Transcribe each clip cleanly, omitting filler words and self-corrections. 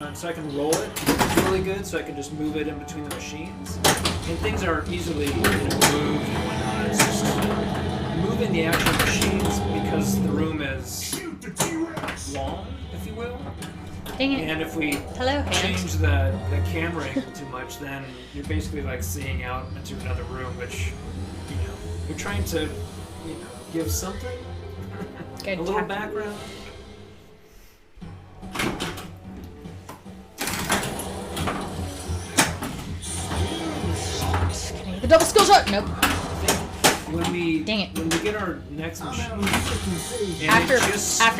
So I can roll it really good, so I can just move it in between the machines. And things are easily moved and whatnot. It's just moving the actual machines because the room is long, if you will. Dang it. And if we change the camera angle too much, then you're basically like seeing out into another room, which, you know, you're trying to, you know, give something, a little background. The double skill shot. Nope. When we Dang it. When we get our next machine, after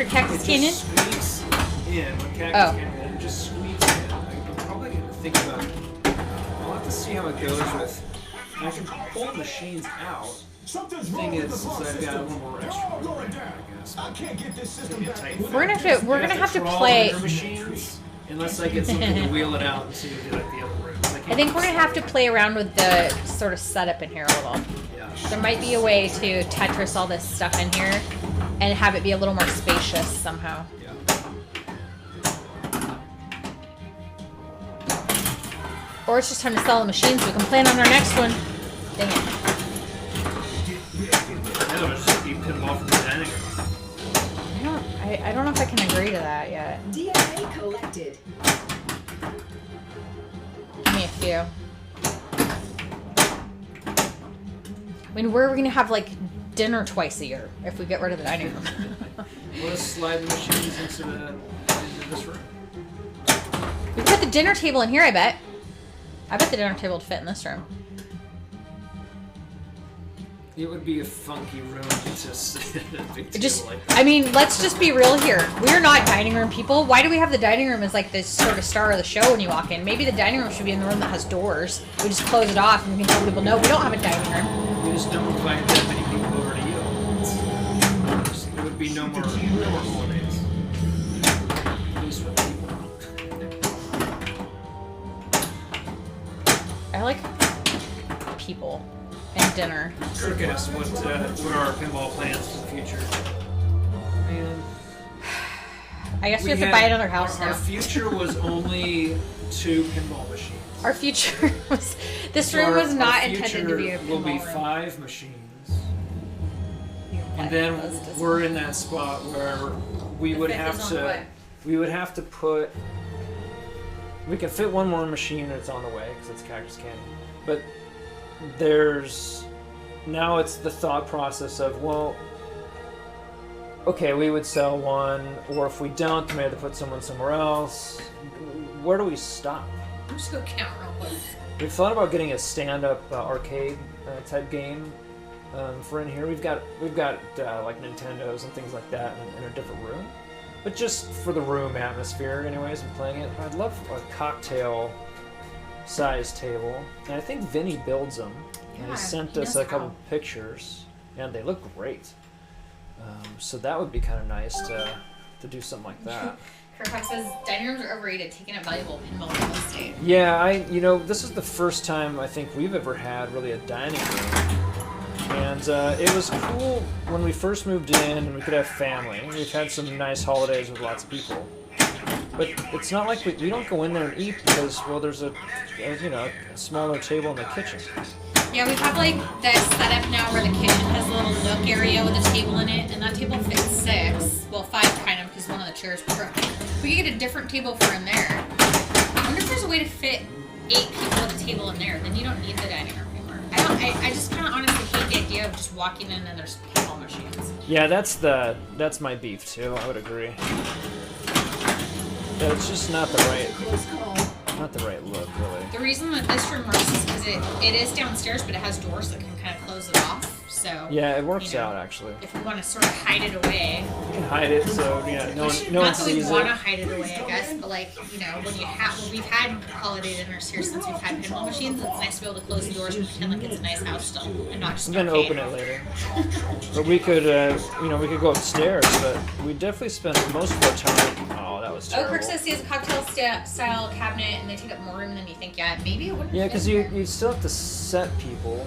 Cactus Canyon. Squeaks in when Cactus Canyon it just squeaks in. I'm probably gonna think about it. I'll have to see how it goes with. I can pull machines out. The thing is I've got a little more extra room, I guess. We're gonna have to play. Machines, unless I get something to wheel it out to like the other rooms. I think we're gonna have to play around with the sort of setup in here a little. Yeah. There might be a way to Tetris all this stuff in here and have it be a little more spacious somehow. Yeah. Or it's just time to sell the machines so we can plan on our next one. Dang it. Otherwise, just keep pinball from the dining room. I don't know if I can agree to that yet. DNA collected. Give me a few. I mean, where are we gonna have like dinner twice a year if we get rid of the dining room? We'll just slide the machines into this room. We can put the dinner table in here, I bet. I bet the dinner table would fit in this room. It would be a funky room to sit at a big table like that. I mean, let's just be real here. We're not dining room people. Why do we have the dining room as like this sort of star of the show when you walk in? Maybe the dining room should be in the room that has doors. We just close it off and we can tell people, no, we don't have a dining room. We just don't invite that many people over to you. It would be no more holidays. At least for people. I like people and dinner. Kirk asked what are our pinball plans for the future. Man, I guess we have to buy another house now. Our future was only 2 pinball machines. Our future was... This room was not intended to be a pinball will be room. 5 machines. And then we're in that spot where we would have to put... We can fit one more machine that's on the way, because it's Cactus Canyon. But now it's the thought process of, well, okay, we would sell one, or if we don't, we may have to put someone somewhere else. Where do we stop? I'm just gonna count real quick. We've thought about getting a stand-up arcade type game for in here. We've got like Nintendos and things like that in a different room, but just for the room atmosphere, anyways, and playing it. I'd love a cocktail-sized table, and I think Vinny builds them. And he sent us a couple pictures, and they look great. So that would be kind of nice to do something like that. Kirkhoff says dining rooms are overrated, taking up valuable pinball real estate. Yeah, this is the first time I think we've ever had really a dining room. And it was cool when we first moved in and we could have family. We've had some nice holidays with lots of people. But it's not like we don't go in there and eat because, well, there's a smaller table in the kitchen. Yeah, we have like this setup now where the kitchen has a little nook area with a table in it, and that table fits 6. Well, 5 kind of, because one of the chairs broke. We could get a different table for in there. I wonder if there's a way to fit 8 people at a table in there. Then you don't need the dining room anymore. I just kind of honestly hate the idea of just walking in and there's pinball machines. Yeah, that's my beef too. I would agree. Yeah, it's just not the right look, really. The reason that this room works is because it is downstairs, but it has doors that can kind of close it off. So yeah, it works out actually. If we want to sort of hide it away, you can hide it so no one sees it. Not that we want to hide it away, I guess, but like when we've had holiday dinners here since we've had pinball machines, it's nice to be able to close the doors and pretend like it's a nice house still, and not just. Then open it later. But we could we could go upstairs, but we definitely spend most of our time. Oh, that was terrible. Kirk says he has a cocktail style cabinet, and they take up more room than you think. Yeah, maybe it wouldn't. Yeah, because you still have to set people.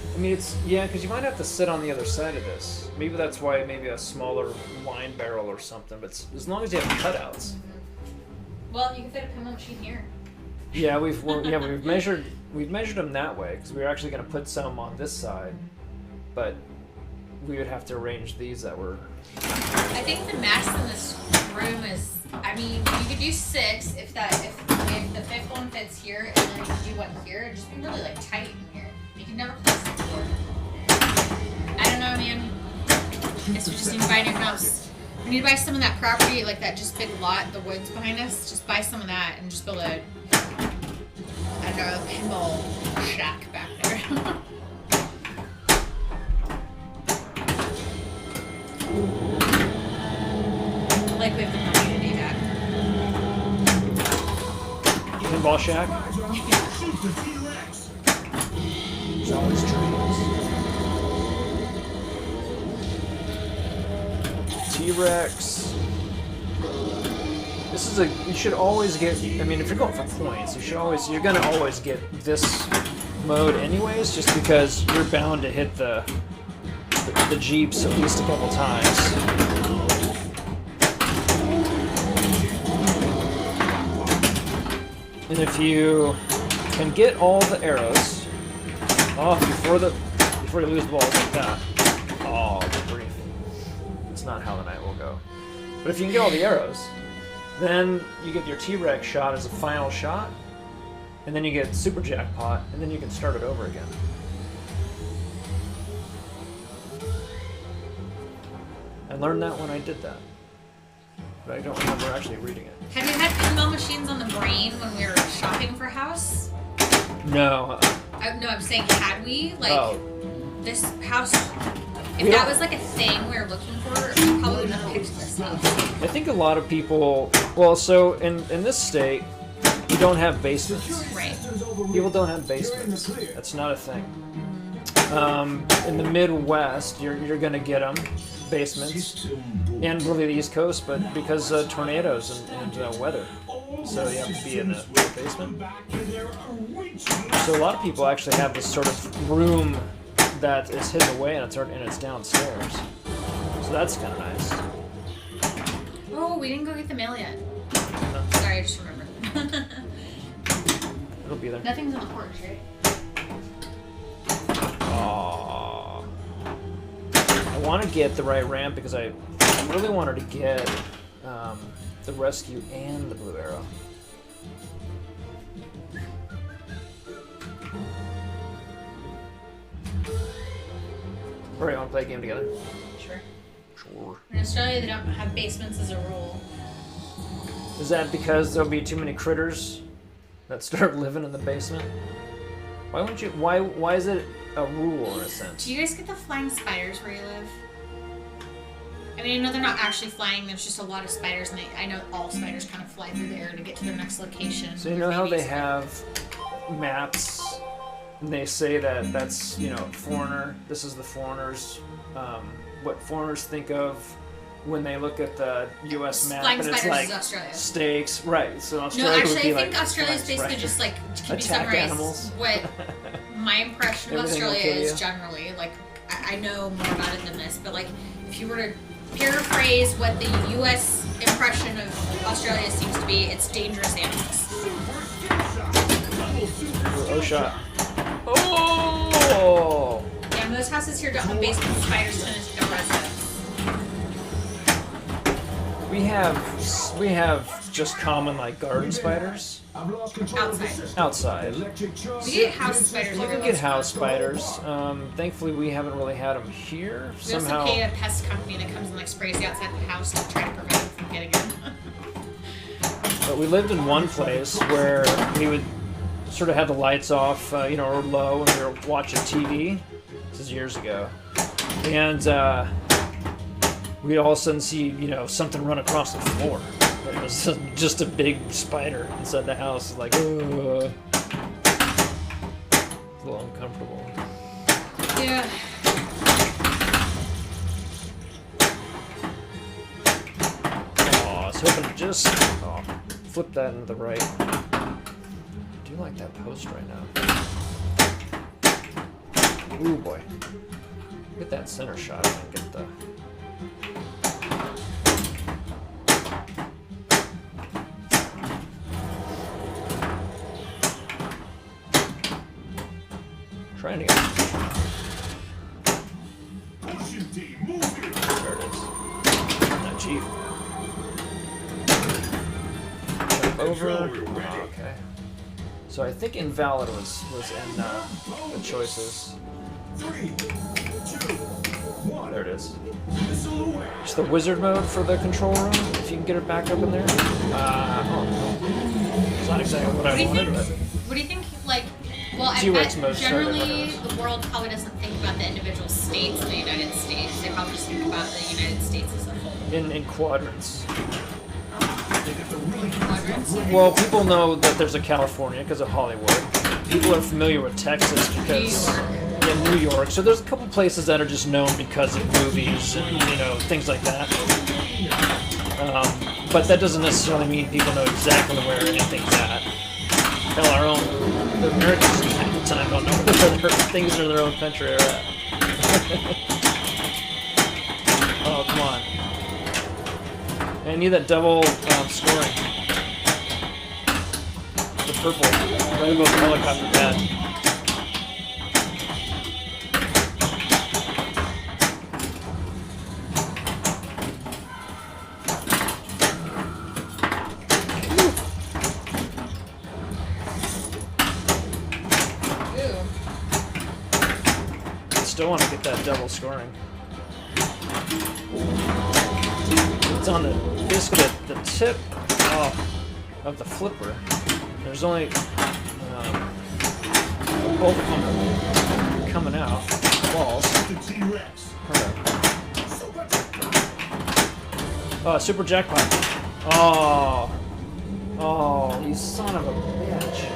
I mean, because you might have to sit on the other side of this. Maybe that's why maybe a smaller wine barrel or something. But as long as you have cutouts. Well, you can fit a pinball machine here. Yeah, we've measured them that way because we were actually going to put some on this side, but we would have to arrange these that were. I think the max in this room is. I mean, you could do 6 if the 5th one fits here, and then you could do one here. It'd just be really like tight in here. You can never place it before. I don't know, man. Guess we just need to buy a new house. We need to buy some of that property, like that just big lot, the woods behind us. Just buy some of that and just build a, I don't know, a pinball shack back there. Like we have the money to do that. Pinball shack? There's always dreams. T-Rex. This is you should always get, I mean, if you're going for points, you're gonna always get this mode anyways, just because you're bound to hit the Jeeps at least a couple times. And if you can get all the arrows off before you lose the balls like that, oh, good grief. It's not how the night will go. But if you can get all the arrows, then you get your T-Rex shot as a final shot, and then you get Super Jackpot, and then you can start it over again. I learned that when I did that, but I don't remember actually reading it. Have you had pinball machines on the brain when we were shopping for a house? No. No, I'm saying had we? Like, this house, if that was like a thing we were looking for, we probably would have picked this up. I think a lot of people, well, so in this state, you don't have basements. Right. People don't have basements. That's not a thing. In the Midwest, you're going to get them, basements, and really the East Coast, but because tornadoes and weather. So you have to be in a basement. So a lot of people actually have this sort of room that is hidden away and it's downstairs. So that's kind of nice. Oh, we didn't go get the mail yet. No. Sorry, I just remembered. It'll be there. Nothing's on the porch, right? Aww. I want to get the right ramp because I really wanted to get the rescue and the blue arrow. Alright, want to play a game together? Sure. Sure. In Australia, they don't have basements as a rule. Is that because there'll be too many critters that start living in the basement? Why wouldn't you? Why is it a rule in a sense? Do you guys get the flying spiders where you live? I mean, I know they're not actually flying. There's just a lot of spiders, and I know all spiders kind of fly through the air to get to their next location. So you know how they have maps, and they say that that's, you know, foreigner. This is the foreigners. What foreigners think of when they look at the U.S. map, Flying and it's spiders like is Australia. Steaks, right? So No, Australia would actually, be I think like Australia's flies, basically right? just like, can be Attack summarized animals. what my impression of Everything will Australia kill is you. generally. Like, I know more about it than this, but like, if you were to paraphrase what the U.S. impression of Australia seems to be, it's dangerous animals. Oh, shot. Oh! Yeah, most houses here don't have basements. Spiders tend to don't residents. We have just common like garden spiders outside. We get house spiders. You can get house spiders. Thankfully, we haven't really had them here. We Somehow, also pay a pest company that comes and like sprays the outside of the house to try to prevent them from getting in. but we lived in one place where we would sort of have the lights off, you know, or low, and we were watching TV. This is years ago, and we'd all of a sudden see, you know, something run across the floor. It was just a big spider inside the house. It's like, ugh. It's a little uncomfortable. Yeah. Oh, I was hoping to just flip that into the right. I do like that post right now. Ooh boy. Get that center shot and get the. grinding it. There it is. Not cheap. Jump over. Oh, okay. So I think invalid was in the choices. There it is. It's the wizard mode for the control room. If you can get it back up in there. It's not exactly what I wanted, but. What do you think? Like, well, I T-Rex bet mode generally started, the world probably doesn't think about the individual states of the United States. They probably just think about the United States as a whole. In quadrants. Quadrants? Well, people know that there's a California because of Hollywood. People are familiar with Texas because New York. So there's a couple places that are just known because of movies and things like that. But that doesn't necessarily mean people know exactly where anything's at. Hell, our own the Americans half the time don't know where things in their own country are at. Oh, come on. I need that double scoring. The purple. Right above the helicopter pad. Still want to get that double scoring. It's on basically the tip of the flipper. There's only both of them are coming out. Balls. Oh, super jackpot. Oh, you son of a bitch.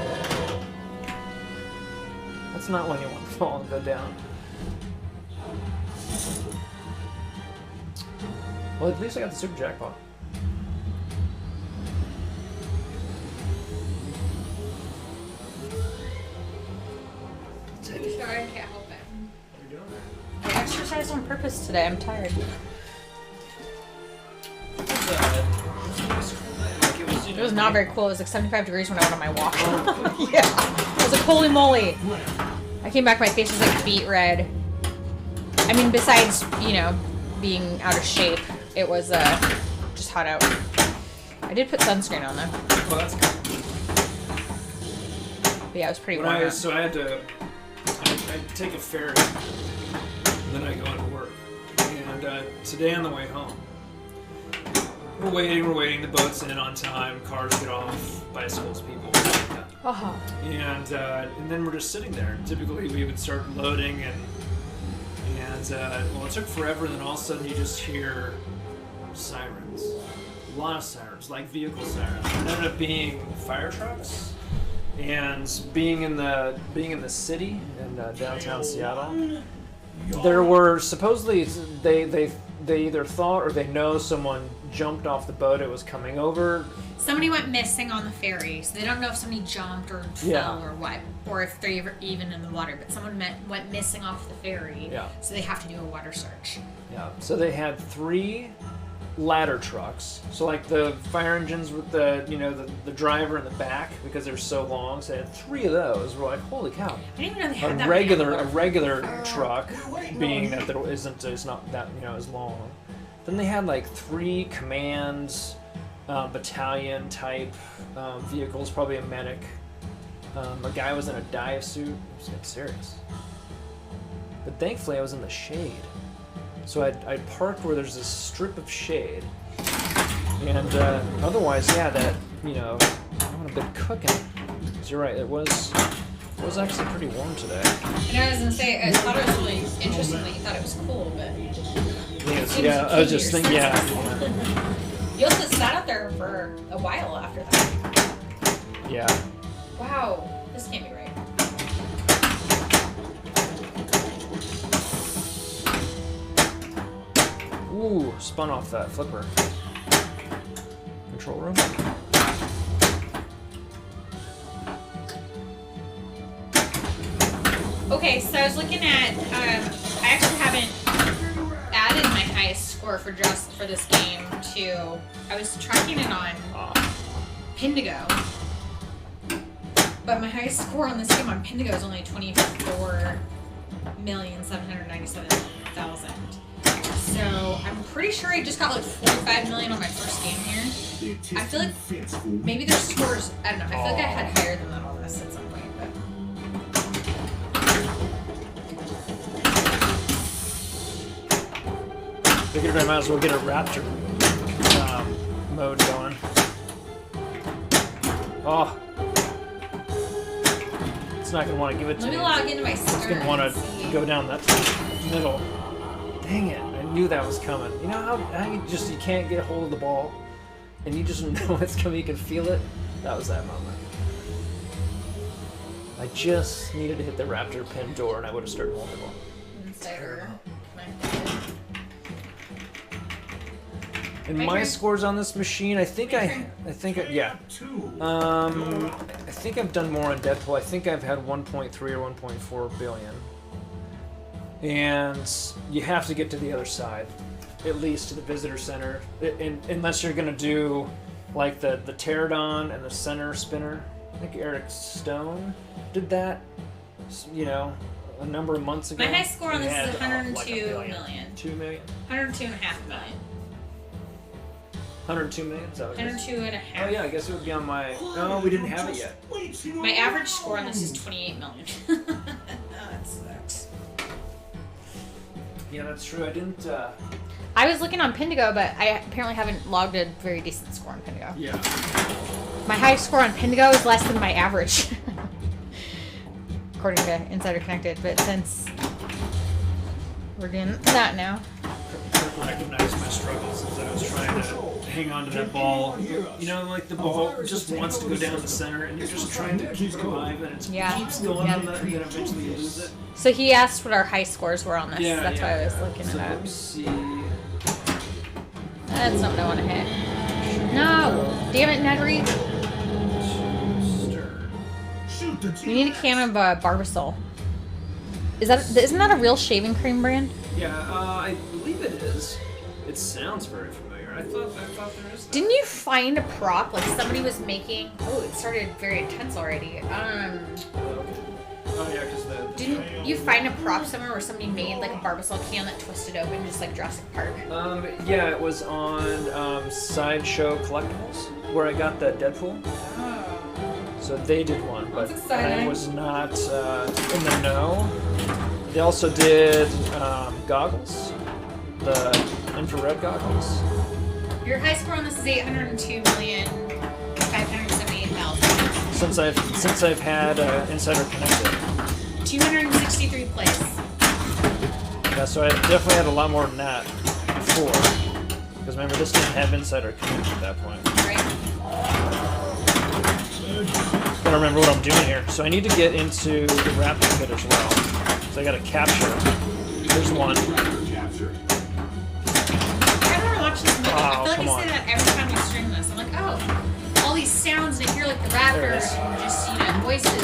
That's not when you want to fall and go down. Well, at least I got the super jackpot. I'm sorry, I can't help it. You're doing I exercised on purpose today. I'm tired. It was not very cool. It was like 75 degrees when I went on my walk. Yeah. I was like, holy moly. I came back, my face was like beet red. I mean, besides, being out of shape, it was just hot out. I did put sunscreen on though. Well, that's good. But yeah, it was pretty warm out. So I had to I take a ferry, and then I go into work. And today on the way home, we're waiting, the boat's in on time, cars get off, bicycles, people, stuff like that. Uh-huh. And then we're just sitting there. Typically we would start loading and it took forever, and then all of a sudden you just hear sirens. A lot of sirens, like vehicle sirens. It ended up being fire trucks, and being in the city in downtown Seattle, there were supposedly they either thought or they know someone jumped off the boat it was coming over. Somebody went missing on the ferry, so they don't know if somebody jumped or fell or what, or if they're even in the water. But someone went missing off the ferry, so they have to do a water search. Yeah. So they had 3 ladder trucks. So like the fire engines with the the driver in the back, because they're so long. So they had 3 of those. We're like, holy cow! I didn't even know they had that A many. regular truck, being that there it's not that as long. Then they had like 3 command battalion type vehicles, probably a medic. A guy was in a dive suit. It was getting serious. But thankfully I was in the shade. So I parked where there's this strip of shade. And otherwise, that I would have been cooking. 'Cause you're right, it was actually pretty warm today. And I was gonna say, I thought it was really interesting that you thought it was cool, but Yeah, I was just thinking, you also sat out there for a while after that. Yeah. Wow, this can't be right. Ooh, spun off that flipper. Control room. Okay, so I was looking at, I actually haven't added my highest score for this game to, I was tracking it on Pindigo. But my highest score on this game on Pindigo is only 24,797,000. So I'm pretty sure I just got like 45 million on my first game here. I feel like maybe their scores, I don't know, I feel like I had higher than that on this at some point. But Figured I might as well get a Raptor mode going. Oh. It's not going to want to give it to let me. me log into my It's start. going to want and to see. go down that middle. Dang it. I knew that was coming. You know how you can't get a hold of the ball and you just know it's coming, you can feel it? That was that moment. I just needed to hit the Raptor pin door and I would have started holding the ball. Insider. And My my turn. scores on this machine, I think My I turn. think I've done more on Deadpool. I think I've had 1.3 or 1.4 billion. And you have to get to the other side, at least to the visitor center, unless you're gonna do like the pterodon and the center spinner. I think Eric Stone did that, you know, a number of months ago. My highest score on He this had, is 102 like $1 billion. million. 2 million? 102.5 million. 102 million? Is that what it is? 102.5. Oh yeah, I guess it would be on my... Oh, we didn't have it yet. My average score on this is 28 million. Oh, that sucks. Yeah, that's true. I didn't... I was looking on Pindigo, but I apparently haven't logged a very decent score on Pindigo. Yeah. My highest score on Pindigo is less than my average. According to Insider Connected, but since we're doing that now. Kirk recognized my struggles as I was trying to hang on to that ball. You know, like the ball just wants to go down the center, and you're just trying to keep it alive, and it Yeah. keeps going Yeah. on that, and then eventually you lose it. So he asked what our high scores were on this. Yeah, That's why I was looking so it up. let me see. That's not what I want to hit. No! Damn it, Nedry. We need a can of Barbasol. Isn't that a real shaving cream brand? Yeah, I believe it is. It sounds very familiar. I thought there is. Didn't you find a prop like somebody was making? Oh, it started very intense already. Oh yeah, because Didn't you find a prop somewhere where somebody made like a Barbasol can that twisted open just like Jurassic Park? Yeah, it was on Sideshow Collectibles where I got the Deadpool. So they did one, but That's I exciting. was not in the know. They also did goggles, the infrared goggles. Your high score on this is 802,578,000. Since I've had Insider Connected. 263 plays. Yeah, so I definitely had a lot more than that before. Because remember, this didn't have Insider Connected at that point. Right? Gotta remember what I'm doing here. So I need to get into the Raptor pit as well. So I gotta capture. There's one. I remember watching this movie. I Oh, feel like come I on. say that every time we stream this. I'm like, oh, all these sounds and I hear like the There it raptor is. and just, you know, voices.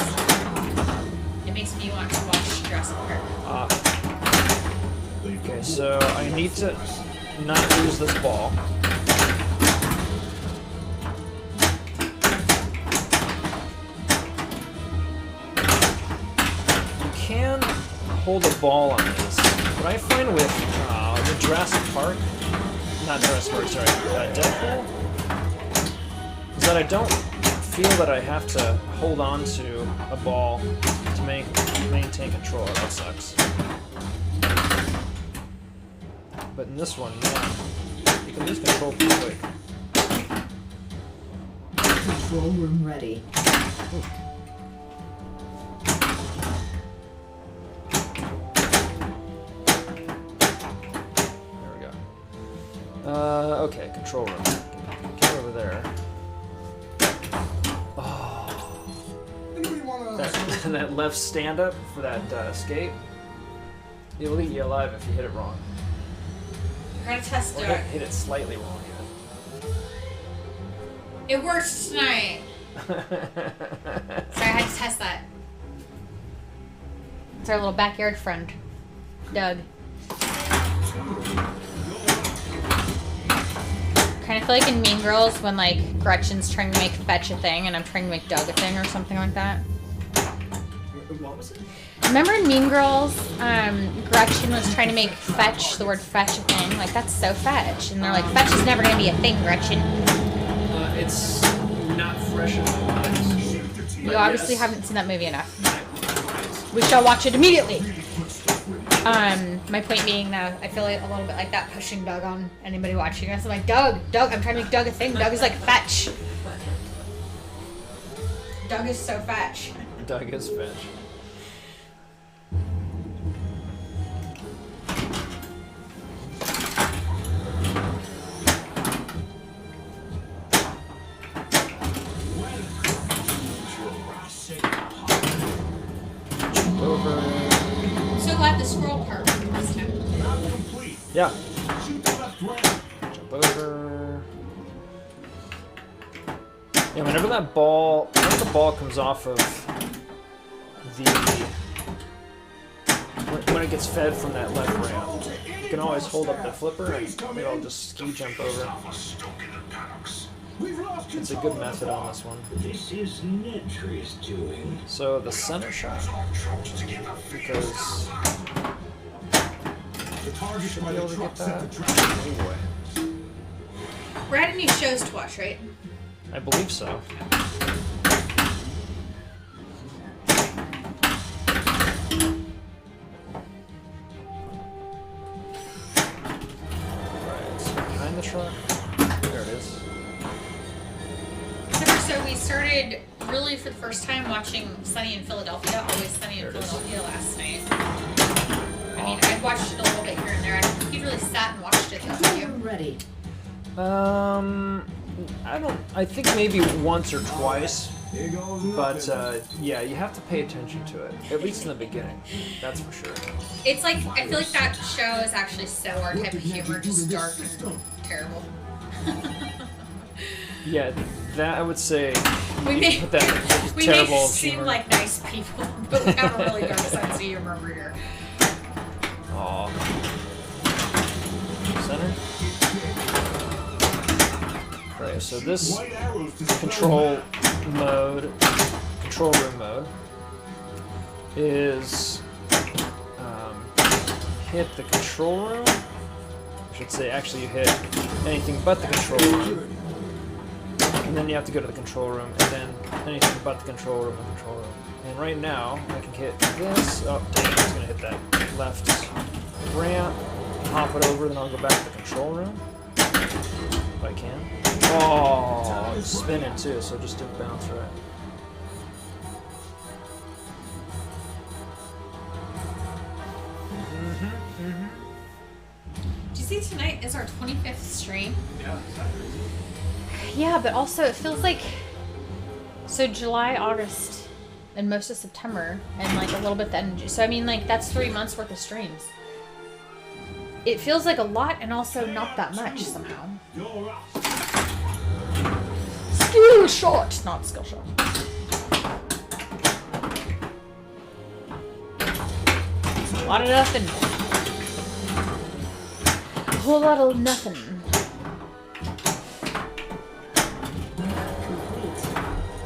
It makes me want to watch Jurassic Park. Okay, so I need to not lose this ball. You can hold a ball on this. What I find with the Jurassic Park, not Jurassic Park, sorry, Deadpool, is that I don't feel that I have to hold on to a ball to maintain control. That sucks. But in this one, yeah, you can lose control pretty quick. Control room ready. There we go. Okay, control room. Get over there. Oh, that left stand up for that escape. It'll eat you alive if you hit it wrong. We're gonna test Or it. hit it slightly wrong. It worked tonight. Sorry, I had to test that. It's our little backyard friend, Doug. Kind of feel like in Mean Girls when like Gretchen's trying to make fetch a thing and I'm trying to make Doug a thing or something like that. What was it? Remember in Mean Girls, Gretchen was trying to make fetch, the word fetch a thing? Like, that's so fetch. And they're like, fetch is never going to be a thing, Gretchen. It's not fresh in my mind. You obviously haven't seen that movie enough. We shall watch it immediately. My point being that I feel like a little bit like that pushing Doug on anybody watching us. I'm like, Doug, I'm trying to make Doug a thing. Doug is like fetch. Doug is so fetch. Doug is fetch. I'm so glad the scroll part worked this time. Yeah. Jump over. Yeah, whenever the ball comes off of the when it gets fed from that left ramp, you can always hold up the flipper and it'll just ski jump over. It's a good method on this one. This is Netri's doing. So the center shot, because should be able to get that. Anyway, We're at new shows to watch, right? I believe so. Alright, so behind the truck. There it is. So we started really for the first time watching Sunny in Philadelphia, Always Sunny in There it is. Philadelphia last night. I mean, I've watched it a little bit here and there. I don't think you'd really sat and watched it though, have you? Room ready. I think maybe once or twice, but yeah, you have to pay attention to it, at least in the beginning, that's for sure. It's like, I feel like that show is actually so our type of humor, just dark and terrible. Yeah, that I would say, We make, put that we make terrible it seem humor. like nice people, but we have a really dark sense of humor over here. Aw. Center. Okay, so this control room mode is hit the control room. I should say actually you hit anything but the control room. And then you have to go to the control room, and then anything but the control room and control room. And right now, I can hit this. Oh, dang, I was gonna hit that left ramp, hop it over, then I'll go back to the control room. If I can. Oh, it's spinning too, so just didn't bounce right. Do you see tonight is our 25th stream? Yeah, but also it feels like so July, August, and most of September, and like a little bit the end of June. So I mean, like that's 3 months worth of streams. It feels like a lot, and also not that much somehow. Skill shot, not skill shot. A lot of nothing. A whole lot of nothing.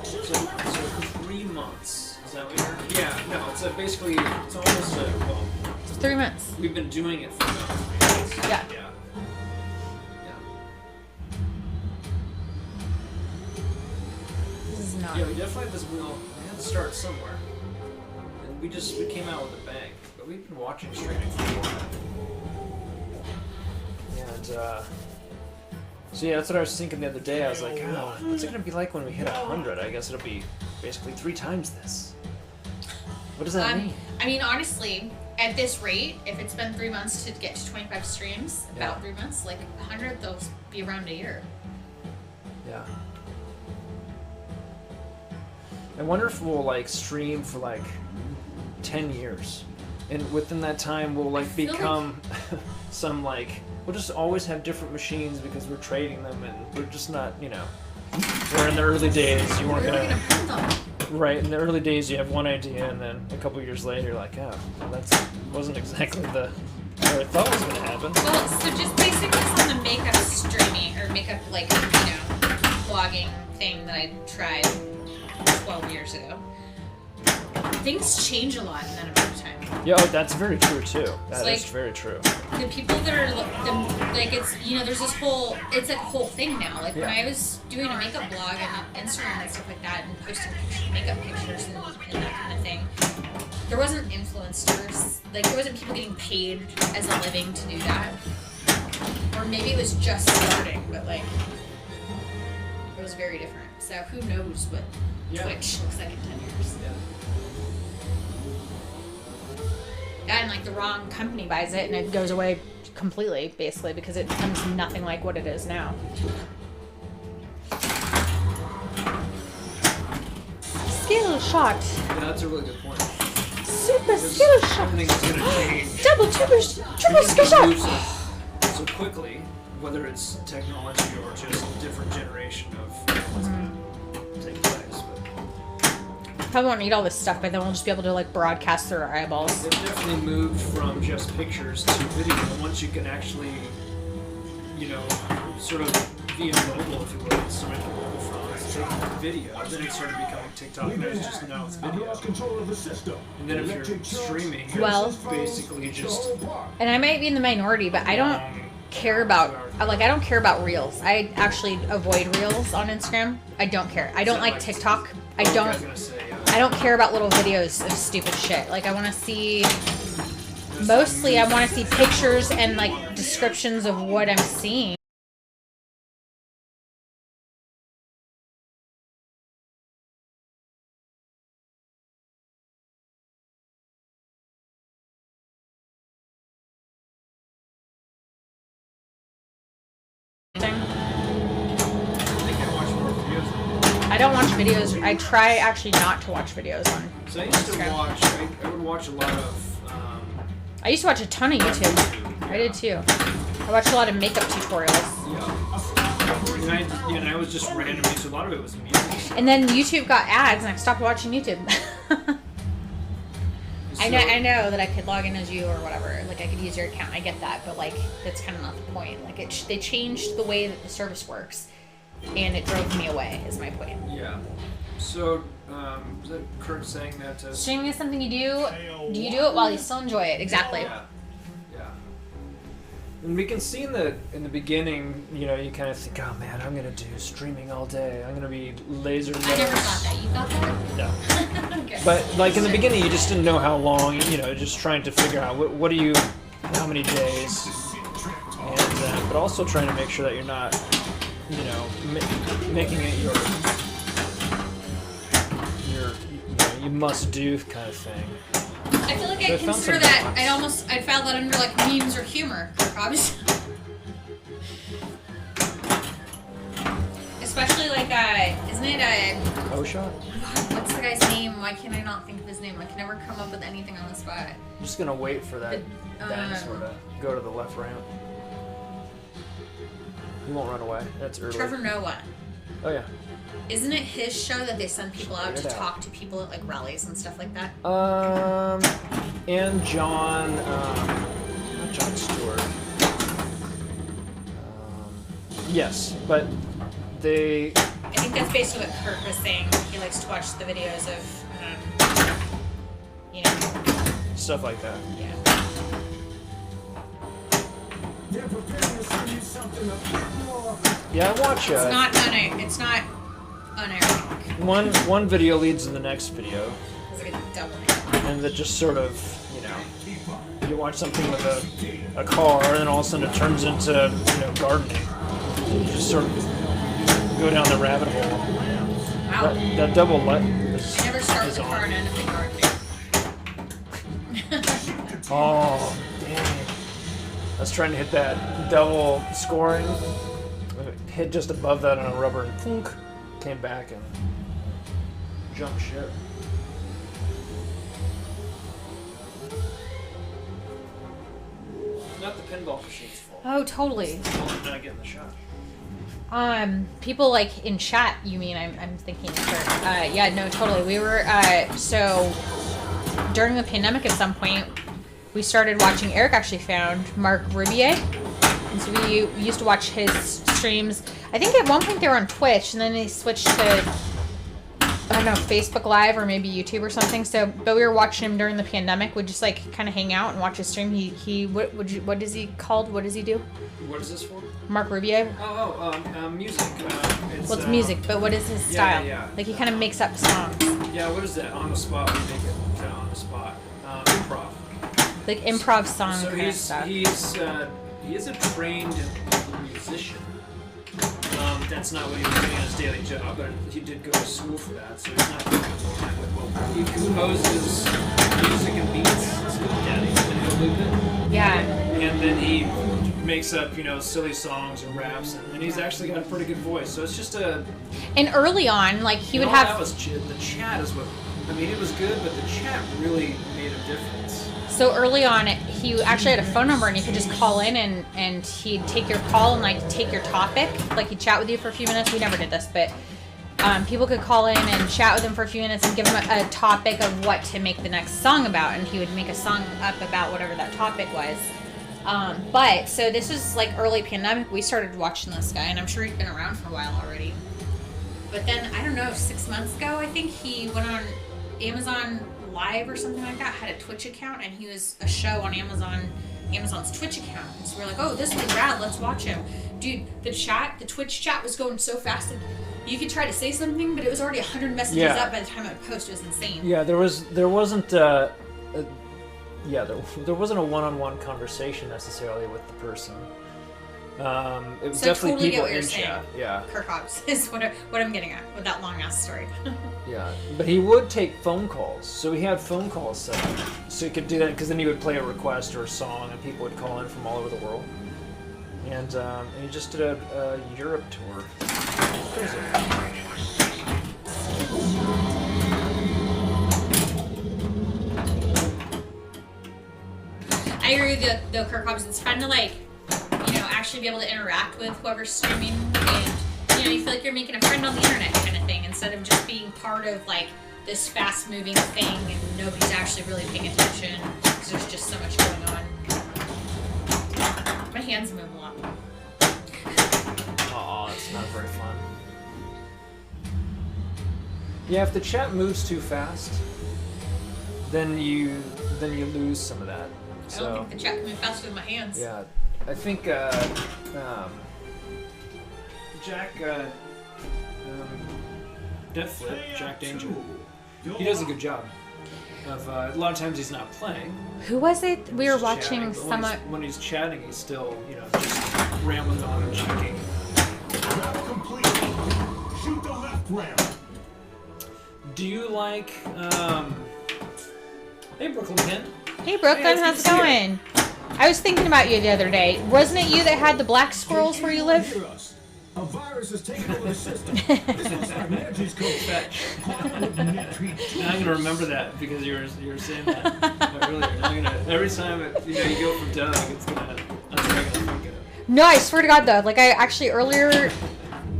So 3 months. Is that what you're? Yeah, no, it's basically, it's almost well, It's 3 months. we've been doing it for about 3 months. Yeah. Yeah. This is not. Yeah, we definitely had this wheel. We had to start somewhere. And we came out with a bang. But we've been watching streaming for a while. And, so yeah, that's what I was thinking the other day. I was like, oh, what's it gonna be like when we hit 100? I guess it'll be basically 3 times this. What does that mean? I mean, honestly, at this rate, if it's been 3 months to get to 25 streams, about Yeah. 3 months, like 100, they'll be around a year. Yeah. I wonder if we'll like stream for like 10 years. And within that time we'll like feel become some like we'll just always have different machines because we're trading them and we're just not, you know. Where in the early days you weren't We're gonna gonna print them. right, in the early days you have one idea and then a couple years later you're like, oh, well, that's wasn't exactly the Or I thought was gonna happen. Well, so just basing this on the makeup streaming or makeup blogging thing that I tried 12 years ago. Things change a lot in that amount of time. Yeah, oh, that's very true too. That is like- very true. The people that are it's there's this whole it's a whole thing now. Like when Yeah. I was doing a makeup blog and Instagram and stuff like that and posting makeup pictures and that kind of thing, there wasn't influencers. Like there wasn't people getting paid as a living to do that. Or maybe it was just starting, but like it was very different. So who knows what Twitch looks like in 10 years. And like the wrong company buys it and it goes away completely, basically, because it becomes nothing like what it is now. Skill shot. Yeah, that's a really good point. Super skill shot. Everything's gonna change. Double, triple skill Everything shot. moves so quickly, whether it's technology or just a different generation of what's gonna take place. Probably won't need all this stuff, but then we'll just be able to like broadcast through our eyeballs. They've definitely moved from just pictures to video. And once you can actually, sort of via mobile, if you will, with so many mobile phones, take video, then it started becoming TikTok. And it's just now it's video. And then if you're streaming, Well- it's basically just And I might be in the minority, but I don't care about reels. I actually avoid reels on Instagram. I don't care. I don't like TikTok. I was don't gonna say, I don't care about little videos of stupid shit. Like I want to see mostly I want to see pictures and like descriptions of what I'm seeing. I don't watch videos. I try actually not to watch videos on. So I used to Instagram. watch. I would watch a lot of. I used to watch a ton of YouTube. I did too. I watched a lot of makeup tutorials. And I was just randomly. So a lot of it was music. And then YouTube got ads, and I stopped watching YouTube. I know that I could log in as you or whatever. Like I could use your account. I get that, but like that's kind of not the point. Like they changed the way that the service works, and it drove me away. Is my point. Yeah. So is that Kurt saying that? Streaming is something you do. Do you do it while you still enjoy it? Exactly. Yeah. And we can see in the beginning, you kind of think, oh man, I'm gonna do streaming all day. I'm gonna be laser. I never thought that. You thought that? No. Okay. But like in the beginning, you just didn't know how long. Just trying to figure out how many days, and but also trying to make sure that you're not, making it your you must do kind of thing. I feel like So I I found consider some that balance. I'd file that under like memes or humor, obviously. Especially like isn't it O-shot? what's the guy's name? Why can't I not think of his name? I can never come up with anything on the spot. I'm just gonna wait for that dinosaur to go to the left ramp. He won't run away. That's early. Trevor Noah. Oh yeah. Isn't it his show that they send people out Figure to it out. talk to people at like rallies and stuff like that? And John, not John Stewart. Yes, but they. I think that's basically what Kurt was saying. He likes to watch the videos of, Stuff like that. yeah. Yeah, I watch It's not unironic. one video leads to the next video, It's like a double. and that just sort of, you watch something with a car, and then all of a sudden it turns into, gardening. You just sort of go down the rabbit hole. Wow. That double light is, I never start is the car on. and end up in gardening. Oh, dang. I was trying to hit that double scoring. Hit just above that on a rubber and thunk, came back and jumped ship. Not the pinball machine's fault. Oh, totally. It's not getting the shot. People like in chat. You mean I'm thinking? Yeah, no, totally. We were so during the pandemic at some point. we started watching. Eric actually found Mark Ribier, and so we used to watch his streams. I think at one point they were on Twitch, and then they switched to, I don't know, Facebook Live or maybe YouTube or something. So, but we were watching him during the pandemic. We'd just like kind of hang out and watch his stream. What is he called? What does he do? What is this for? Mark Ribier. Music. It's music, but what is his style? Yeah. Like he kind of makes up songs. Yeah, what is that? On the spot. We make it kind of on the spot. Improv. Like improv song So kind of stuff. he is a trained musician. That's not what he was doing in his daily job, but he did go to school for that, so he's not doing it full time. Well, he composes music and beats. It's his daddy, and he'll loop it. Yeah. And then he makes up, silly songs and raps, and he's actually got a pretty good voice. So it's just a. And early on, like he would all have. That was the chat is what. I mean, it was good, but the chat really made a difference. So early on, he actually had a phone number, and you could just call in, and he'd take your call and like take your topic. Like he'd chat with you for a few minutes. We never did this, but people could call in and chat with him for a few minutes and give him a topic of what to make the next song about, and he would make a song up about whatever that topic was. But so this was like early pandemic. We started watching this guy, and I'm sure he's been around for a while already. But then I don't know, 6 months ago, I think he went on Amazon Live or something like that, had a Twitch account, and he was a show on Amazon's Twitch account. And so we're like, oh, this one's rad, let's watch him. Dude, the Twitch chat was going so fast that you could try to say something, but it was already 100 messages up by the time I would post. It was insane. Yeah, there wasn't there wasn't a one-on-one conversation necessarily with the person. It was So definitely totally people get what you're in saying. chat. Yeah. Kirk Hobbs is what I'm getting at with that long ass story. Yeah, but he would take phone calls, so he had phone calls set up, so he could do that because then he would play a request or a song, and people would call in from all over the world. And he just did a Europe tour. Crazy. I agree with the Kirk Hobbs. It's fun to actually be able to interact with whoever's streaming, and you feel like you're making a friend on the internet kind of thing, instead of just being part of like this fast moving thing and nobody's actually really paying attention because there's just so much going on. My hands move a lot. Aw, it's not very fun. Yeah, if the chat moves too fast, then you lose some of that. I don't think the chat can move faster than my hands. Yeah, I think Jack Deathflip, Jack Danger, he does a good job. Of a lot of times he's not playing. Who was it? We were He's watching chatting, but someone. when he's chatting, he's still just rambling on and checking. Trap complete. Shoot the left ramp. Do you like hey Brooklyn Ken? Hey Brooklyn, Hey, it's how's good it to see going? I was thinking about you the other day. Wasn't it you that had the black squirrels where you live? A virus has taken over the system. This looks like Nedry's code. Fetch. Now I'm gonna remember that because you were saying that earlier. Every time you go for Doug, that's what I'm gonna think of. No, I swear to God though. Like I actually earlier,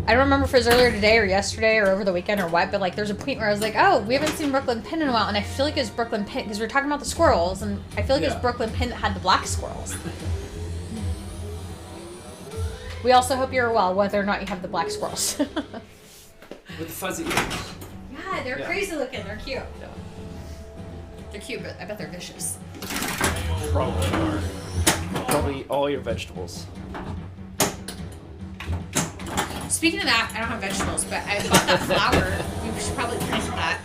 I don't remember if it was earlier today or yesterday or over the weekend or what, but like there's a point where I was like, oh, we haven't seen Brooklyn Pin in a while, and I feel like it was Brooklyn Pin because we were talking about the squirrels, and I feel like it was Yeah. Brooklyn Pin that had the black squirrels. We also hope you're well, whether or not you have the black squirrels. With the fuzzy ears. Yeah, they're Yeah. crazy looking. They're cute. Yeah. They're cute, but I bet they're vicious. Probably are. Probably eat all your vegetables. Speaking of that, I don't have vegetables, but I bought that flour. We should probably plant that.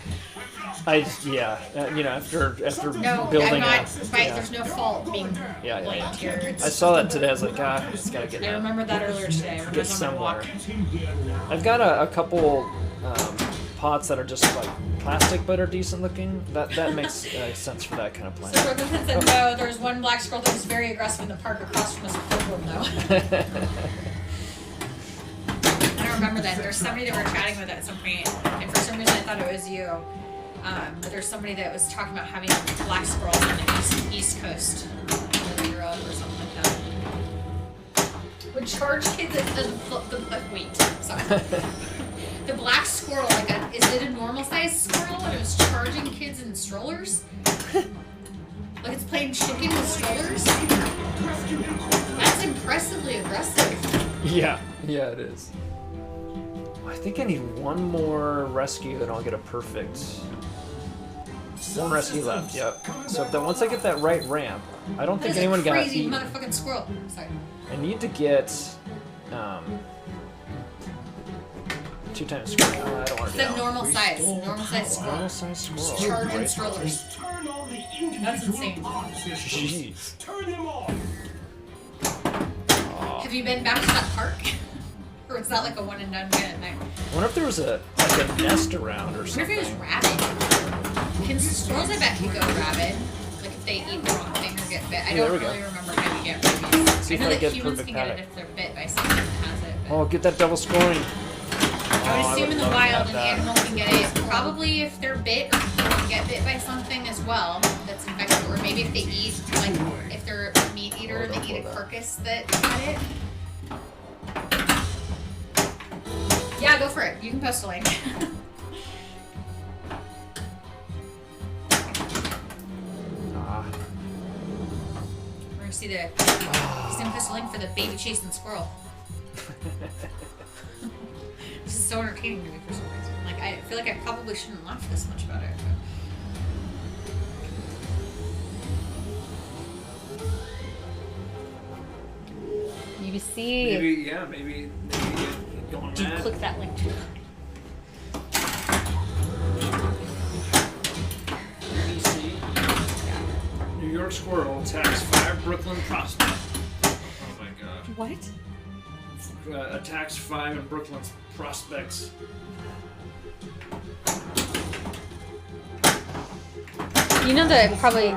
After No, building I'm not. up. There's no fault being Yeah. blamed here. I It's, saw that today. I was like, I just gotta get I that. remembered that earlier today when I Get was on my somewhere. walk. I've got a couple pots that are just like plastic but are decent looking. That makes sense for that kind of plant. So Brooklyn said no. There was one black squirrel that was very aggressive in the park across from us. though. I don't remember that. There's somebody that we're chatting with at some point, and for some reason I thought it was you. But there's somebody that was talking about having black squirrels on the east coast of Europe or something like that. Would charge kids wait, sorry. The black squirrel, is it a normal sized squirrel and it was charging kids in strollers? Like it's playing chicken with controllers? That's impressively aggressive. Yeah, yeah, it is. I think I need one more rescue and I'll get a perfect. One rescue left, yep. So once I get that right ramp, I don't think That is anyone a got crazy eaten. motherfucking squirrel. Sorry. I need to get 2 times squirrel. I don't want to do The that. normal size squirrel. Normal size squirrel. Charging Great. strollers. Turn on the That's individual insane. pod systems. Jeez. Turn them off. Have you been back to that park? Or was that like a one and done kind of thing? I wonder if there was a nest around or I wonder if something. it was rabid. Can squirrels, I bet, can go rabid. Like if they eat the wrong thing or get bit. I Yeah, there don't we go. really remember how you get rabies. See I if know I that get humans perfect can get it paddock. if they're bit by something that has it. But Oh, get that double scoring. I would assume in the wild an that. animal can get it. Probably if they're bit or can get bit by something as well that's infected. Or maybe if they eat, like if they're a meat eater and they eat a carcass that had it. Yeah, go for it. You can post a link. Ah. We're gonna see the. He's gonna post a link for the baby chasing squirrel. This is so entertaining to me for some reason. Like I feel like I probably shouldn't laugh this much about it. UBC. Maybe going Do you click that link too? New York squirrel attacks 5 Brooklyn prospects. Oh my god. What? Attacks 5 in Brooklyn's prospects. You know that probably.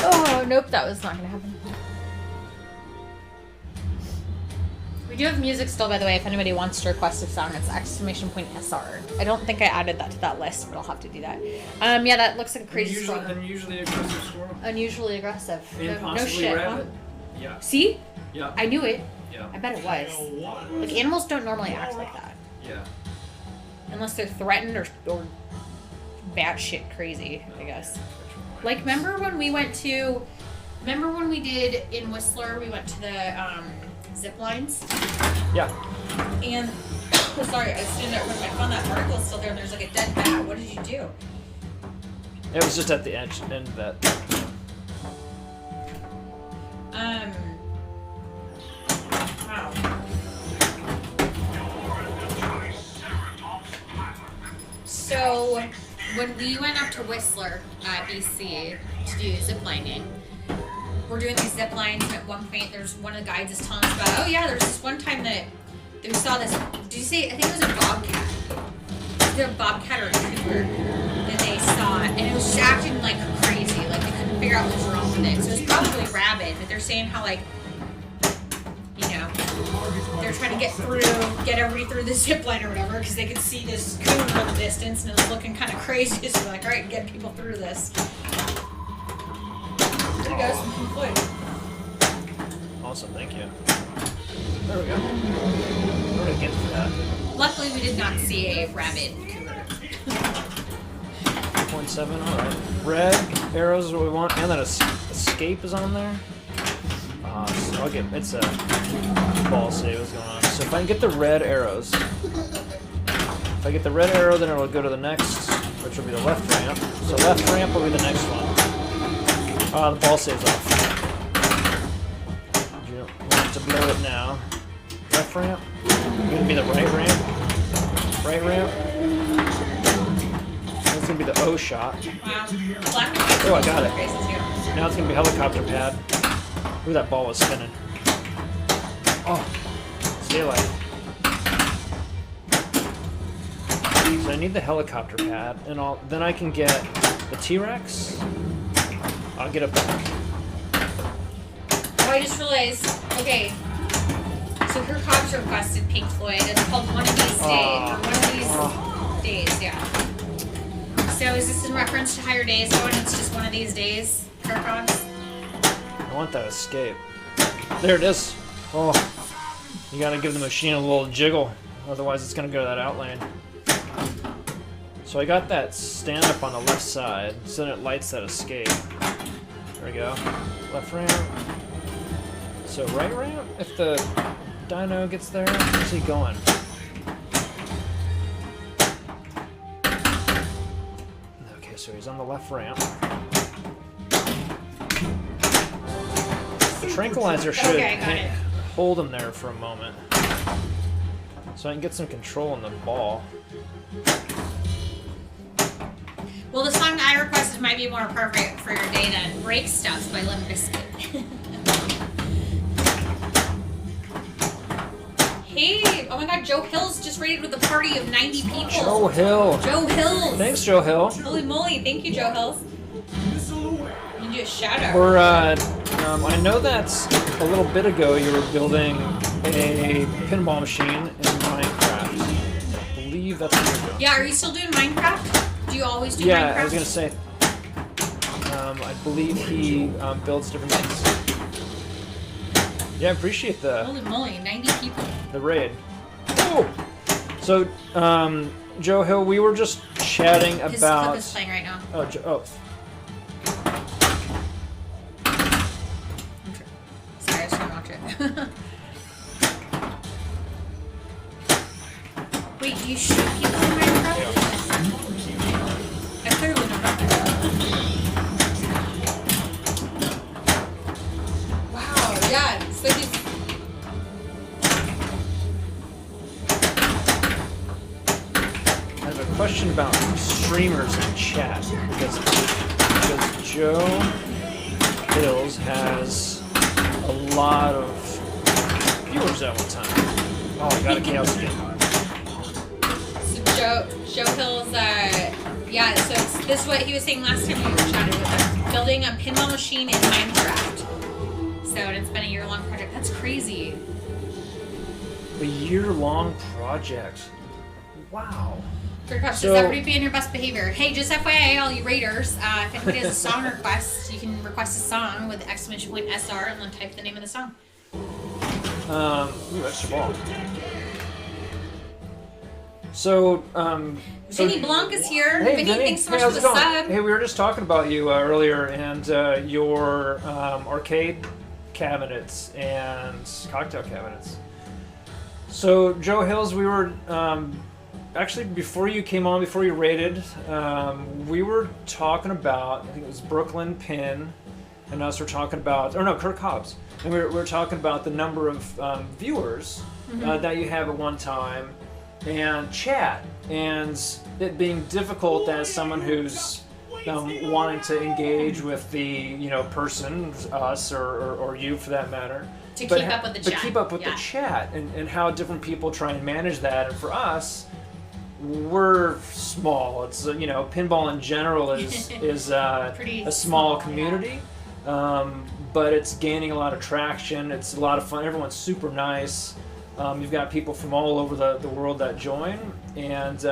Oh nope, that was not gonna happen. We do have music still, by the way. If anybody wants to request a song, it's !SR. I don't think I added that to that list, but I'll have to do that. Yeah, that looks like a crazy song. Unusually aggressive squirrel. Unusually aggressive. And No possibly shit, huh? rabbit. Yeah. See? Yeah. I knew it. Yeah. I bet it was. Like animals don't normally act like that Yeah. unless they're threatened or batshit crazy, I guess. Like, remember when we did in Whistler, we went to the zip lines? Yeah. And, sorry, I was sitting there with my phone, that article's still there, and there's like a dead bat. What did you do? It was just at the end of that. Wow. So, when we went up to Whistler, BC, to do zip lining, we're doing these zip lines, and at one point, there's one of the guides is telling us about, oh yeah, there's this one time that we saw this, did you say, I think it was a bobcat. Either a bobcat or a cougar that they saw, and it was just acting like crazy, like they couldn't figure out what was wrong with it. So it's probably rabid, but they're saying how, like, you know, they're trying to get everybody through the zip line or whatever, because they could see this coon from a distance, and it was looking kind of crazy, so they're like, alright, get people through this. There you go, some Pink Floyd. Awesome, thank you. There we go. We're gonna get to that. Luckily, we did not see a rabid cougar. 0.7, alright. Red arrows is what we want, and that escape is on there. So I'll get, it's a ball save is going on. So if I can get the red arrows, if I get the red arrow, then it will go to the next, which will be the left ramp. So left ramp will be the next one. The ball saves off. You don't want to blow it now. Left ramp. Gonna be the right ramp. Right ramp. That's gonna be the O shot. Wow. Oh, I got it. Now it's gonna be helicopter pad. Ooh, that ball was spinning. Oh, stay alive. So I need the helicopter pad, and then I can get the T-Rex. I'll get it back. Oh, I just realized. Okay. So her cops requested Pink Floyd. It's called One of These Days. Or One of These Days, yeah. So is this in reference to Higher Days? Oh, and it's just One of These Days? Her cops? I want that escape. There it is. Oh, you gotta give the machine a little jiggle, otherwise it's gonna go to that outlane. So I got that stand up on the left side, so then it lights that escape. There we go. Left ramp. So right ramp if the dino gets there. Where's he going? Okay, so he's on the left ramp. The tranquilizer should hold him there for a moment. So I can get some control on the ball. Well, the song I requested might be more appropriate for your day than Break Stuff by Limp Bizkit. Hey, oh my god, Joe Hill's just raided with a party of 90 people. Joe Hill. Joe Hills. Thanks, Joe Hill. Holy moly, thank you, Joe Hills. You do a shout out. We're, I know that a little bit ago you were building a pinball machine in Minecraft. I believe that's what you're doing. Yeah, are you still doing Minecraft? Do you always do Minecraft? Yeah, I was gonna say. I believe he builds different things. Yeah, I appreciate Holy moly, 90 people. the raid. Oh! So, Joe Hill, we were just chatting His about. clip is playing right now. Oh. Sorry, I was trying to watch it. Wait, do you shoot people in Minecraft? Yeah. I clearly know that. Wow, yeah, so he's... I have a question about streamers in chat because Joe Hills has a lot of viewers at one time. Oh, I got a chaos again. So Joe Hill's, yeah, so this is what he was saying last time we were chatting with him. Building a pinball machine in Minecraft. So, and it's been a year-long project. That's crazy. A year-long project. Wow. Says So- everybody be on your best behavior. Hey, just FYI, all you raiders, if anybody has a song request, you can request a song with exclamation point SR and then type the name of the song. Ooh, extra ball. So, Vinny Blanc is here. Hey, Vinny, thanks so much how's for it the going? sub. Hey, we were just talking about you earlier and your arcade cabinets and cocktail cabinets. So, Joe Hills, we were actually before you came on, before you raided, we were talking about, I think it was Brooklyn Pin, and us were talking about, or no, Kirk Hobbs, and we were talking about the number of viewers that you have at one time, and chat, and it being difficult as someone who's wanting to engage with the person, us or you for that matter, To keep up with the chat. But keep up with Yeah. the chat and how different people try and manage that. And for us, we're small. It's pinball in general is Pretty a small small, community, but it's gaining a lot of traction. It's a lot of fun. Everyone's super nice. You've got people from all over the world that join, and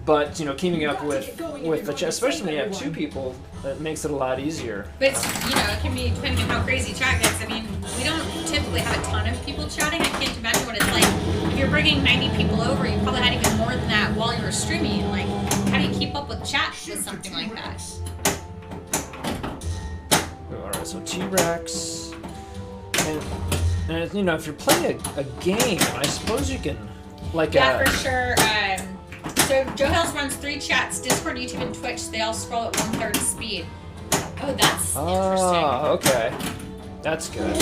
but keeping up with the chat, especially when you have two people, that makes it a lot easier. But it's, it can be depending on how crazy chat gets. I mean, we don't typically have a ton of people chatting. I can't imagine what it's like. If you're bringing 90 people over, you probably had even more than that while you were streaming. Like, how do you keep up with chat with something like that? Alright, so T-Rex, and if you're playing a game, I suppose you can, Yeah, for sure. So Joe Hills runs 3 chats: Discord, YouTube, and Twitch. They all scroll at 1/3 speed. Oh, that's interesting. Okay, that's good.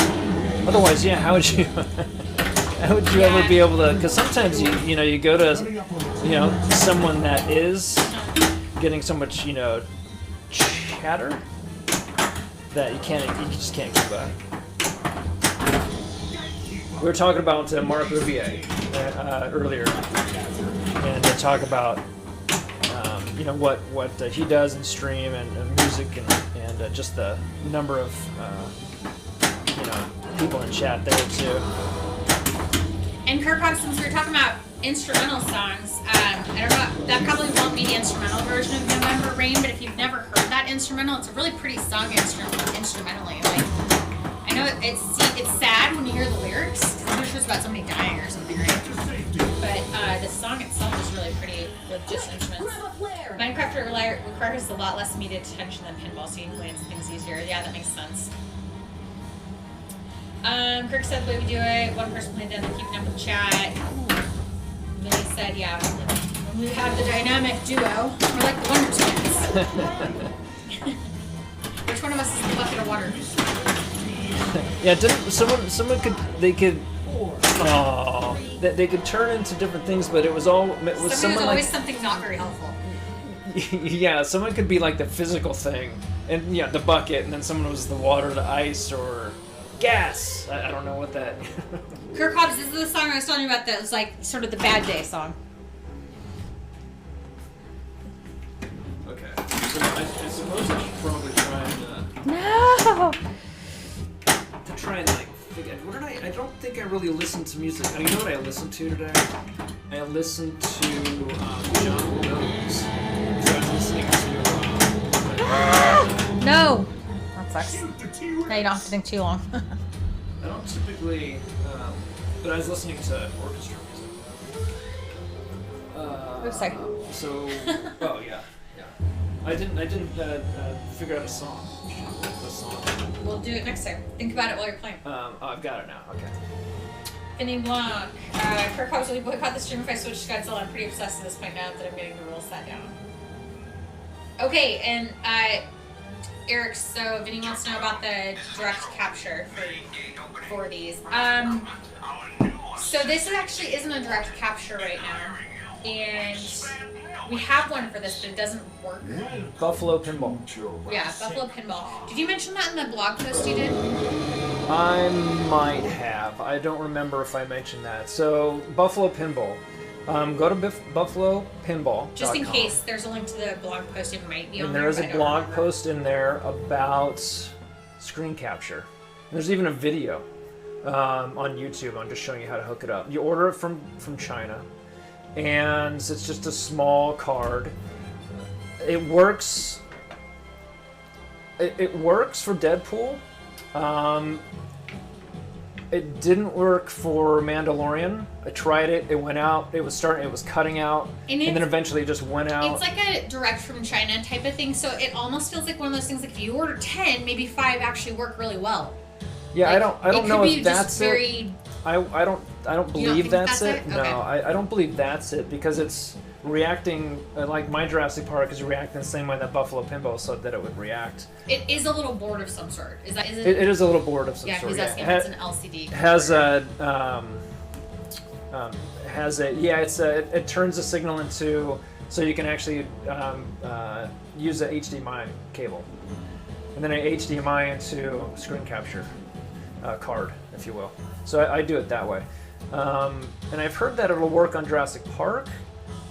Otherwise, yeah, how would you ever be able to? Because sometimes you go to someone that is getting so much chatter that you just can't keep up. We were talking about Mark Riviere earlier, and they talk about what he does in stream and music and just the number of people in chat there too. And Kirk Hobbs, since we were talking about instrumental songs, I don't know, that probably won't be the instrumental version of November Rain, but if you've never heard that instrumental, it's a really pretty song instrumentally. Like, I know it's sad when you hear the lyrics, because I'm sure it's about somebody dying or something, right? But the song itself is really pretty with just instruments. Minecraft requires a lot less immediate attention than pinball, so you can play things easier. Yeah, that makes sense. Kirk said the way we do it, one person playing down and keeping up with chat. And then he said, yeah, when we have the dynamic duo, we're like the Wonder Twins. Which one of us is the bucket of water? Yeah, didn't someone could they could turn into different things, but it was Somebody was someone always like something not very helpful. yeah, someone could be like the physical thing, and yeah, the bucket, and then someone was the water, the ice, or gas. I don't know what that. Kirk Hobbs, this is the song I was telling you about that was like sort of the bad day song. Okay, so I suppose I should probably try and No. to try and like figure. What did I don't think I really listened to music. You know what I listened to today? I listened to John Williams. So I was listening to. No. That sucks. Now you don't have to think too long. I don't typically, but I was listening to orchestra music. Oops, sorry. So, oh yeah. I didn't figure out a song. A song. We'll do it next time. Think about it while you're playing. Oh, I've got it now. Okay. Finny Blanc. Kirk Hobbs, will you boycott the stream if I switch to Godzilla? I'm pretty obsessed at this point now that I'm getting the rules set down. Okay, and Eric, so Vinny wants to know about the direct capture for these. So this actually isn't a direct capture right now, and we have one for this, but it doesn't work. Buffalo Pinball. Yeah, Buffalo Pinball. Did you mention that in the blog post you did? I might have. I don't remember if I mentioned that. So Buffalo Pinball. Go to buffalopinball.com. Just in case, there's a link to the blog post. It might be on and there. there is a but I don't blog remember. post in there about screen capture. There's even a video on YouTube on just showing you how to hook it up. You order it from China, and it's just a small card. It works. It works for Deadpool. It didn't work for Mandalorian. I tried it. It went out. It was cutting out, And and then it's- eventually it just went out. It's like a direct from China type of thing, so it almost feels like one of those things. Like if you order 10, maybe 5 actually work really well. Yeah, Like, I don't know if it that's could be just it. very. I don't believe think that's that's it. it? No, Okay. I don't believe that's it because it's reacting like my Jurassic Park is reacting the same way that Buffalo Pinball said that it would react. It is a little board of some sort. Is it? It is a little board of some Yeah, sort. he's asking It if it's an LCD. has it turns the signal into so you can actually use a HDMI cable, and then a HDMI into screen capture card, if you will. So I do it that way. And I've heard that it'll work on Jurassic Park.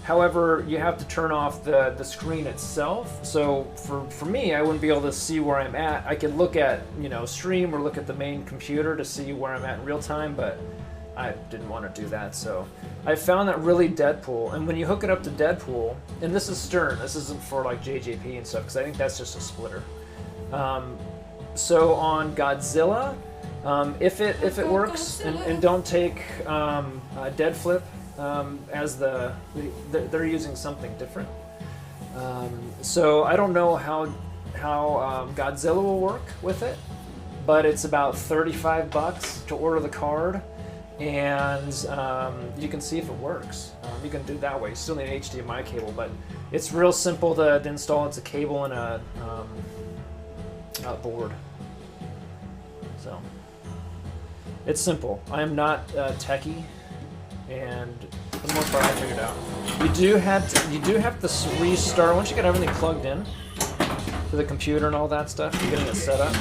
However, you have to turn off the screen itself. So for me, I wouldn't be able to see where I'm at. I could look at, stream or look at the main computer to see where I'm at in real time, but I didn't want to do that. So I found that really Deadpool. And when you hook it up to Deadpool, and this is Stern, this isn't for like JJP and stuff, because I think that's just a splitter. So on Godzilla, if it works, and don't take Dead Flip as they're using something different. So I don't know how Godzilla will work with it, but it's about $35 to order the card, and you can see if it works. You can do it that way. You still need an HDMI cable, but it's real simple to install. It's a cable and a board. So it's simple. I am not techie, and for the most part, I figured it out. You do have to restart once you get everything plugged in to the computer and all that stuff. You're getting it set up.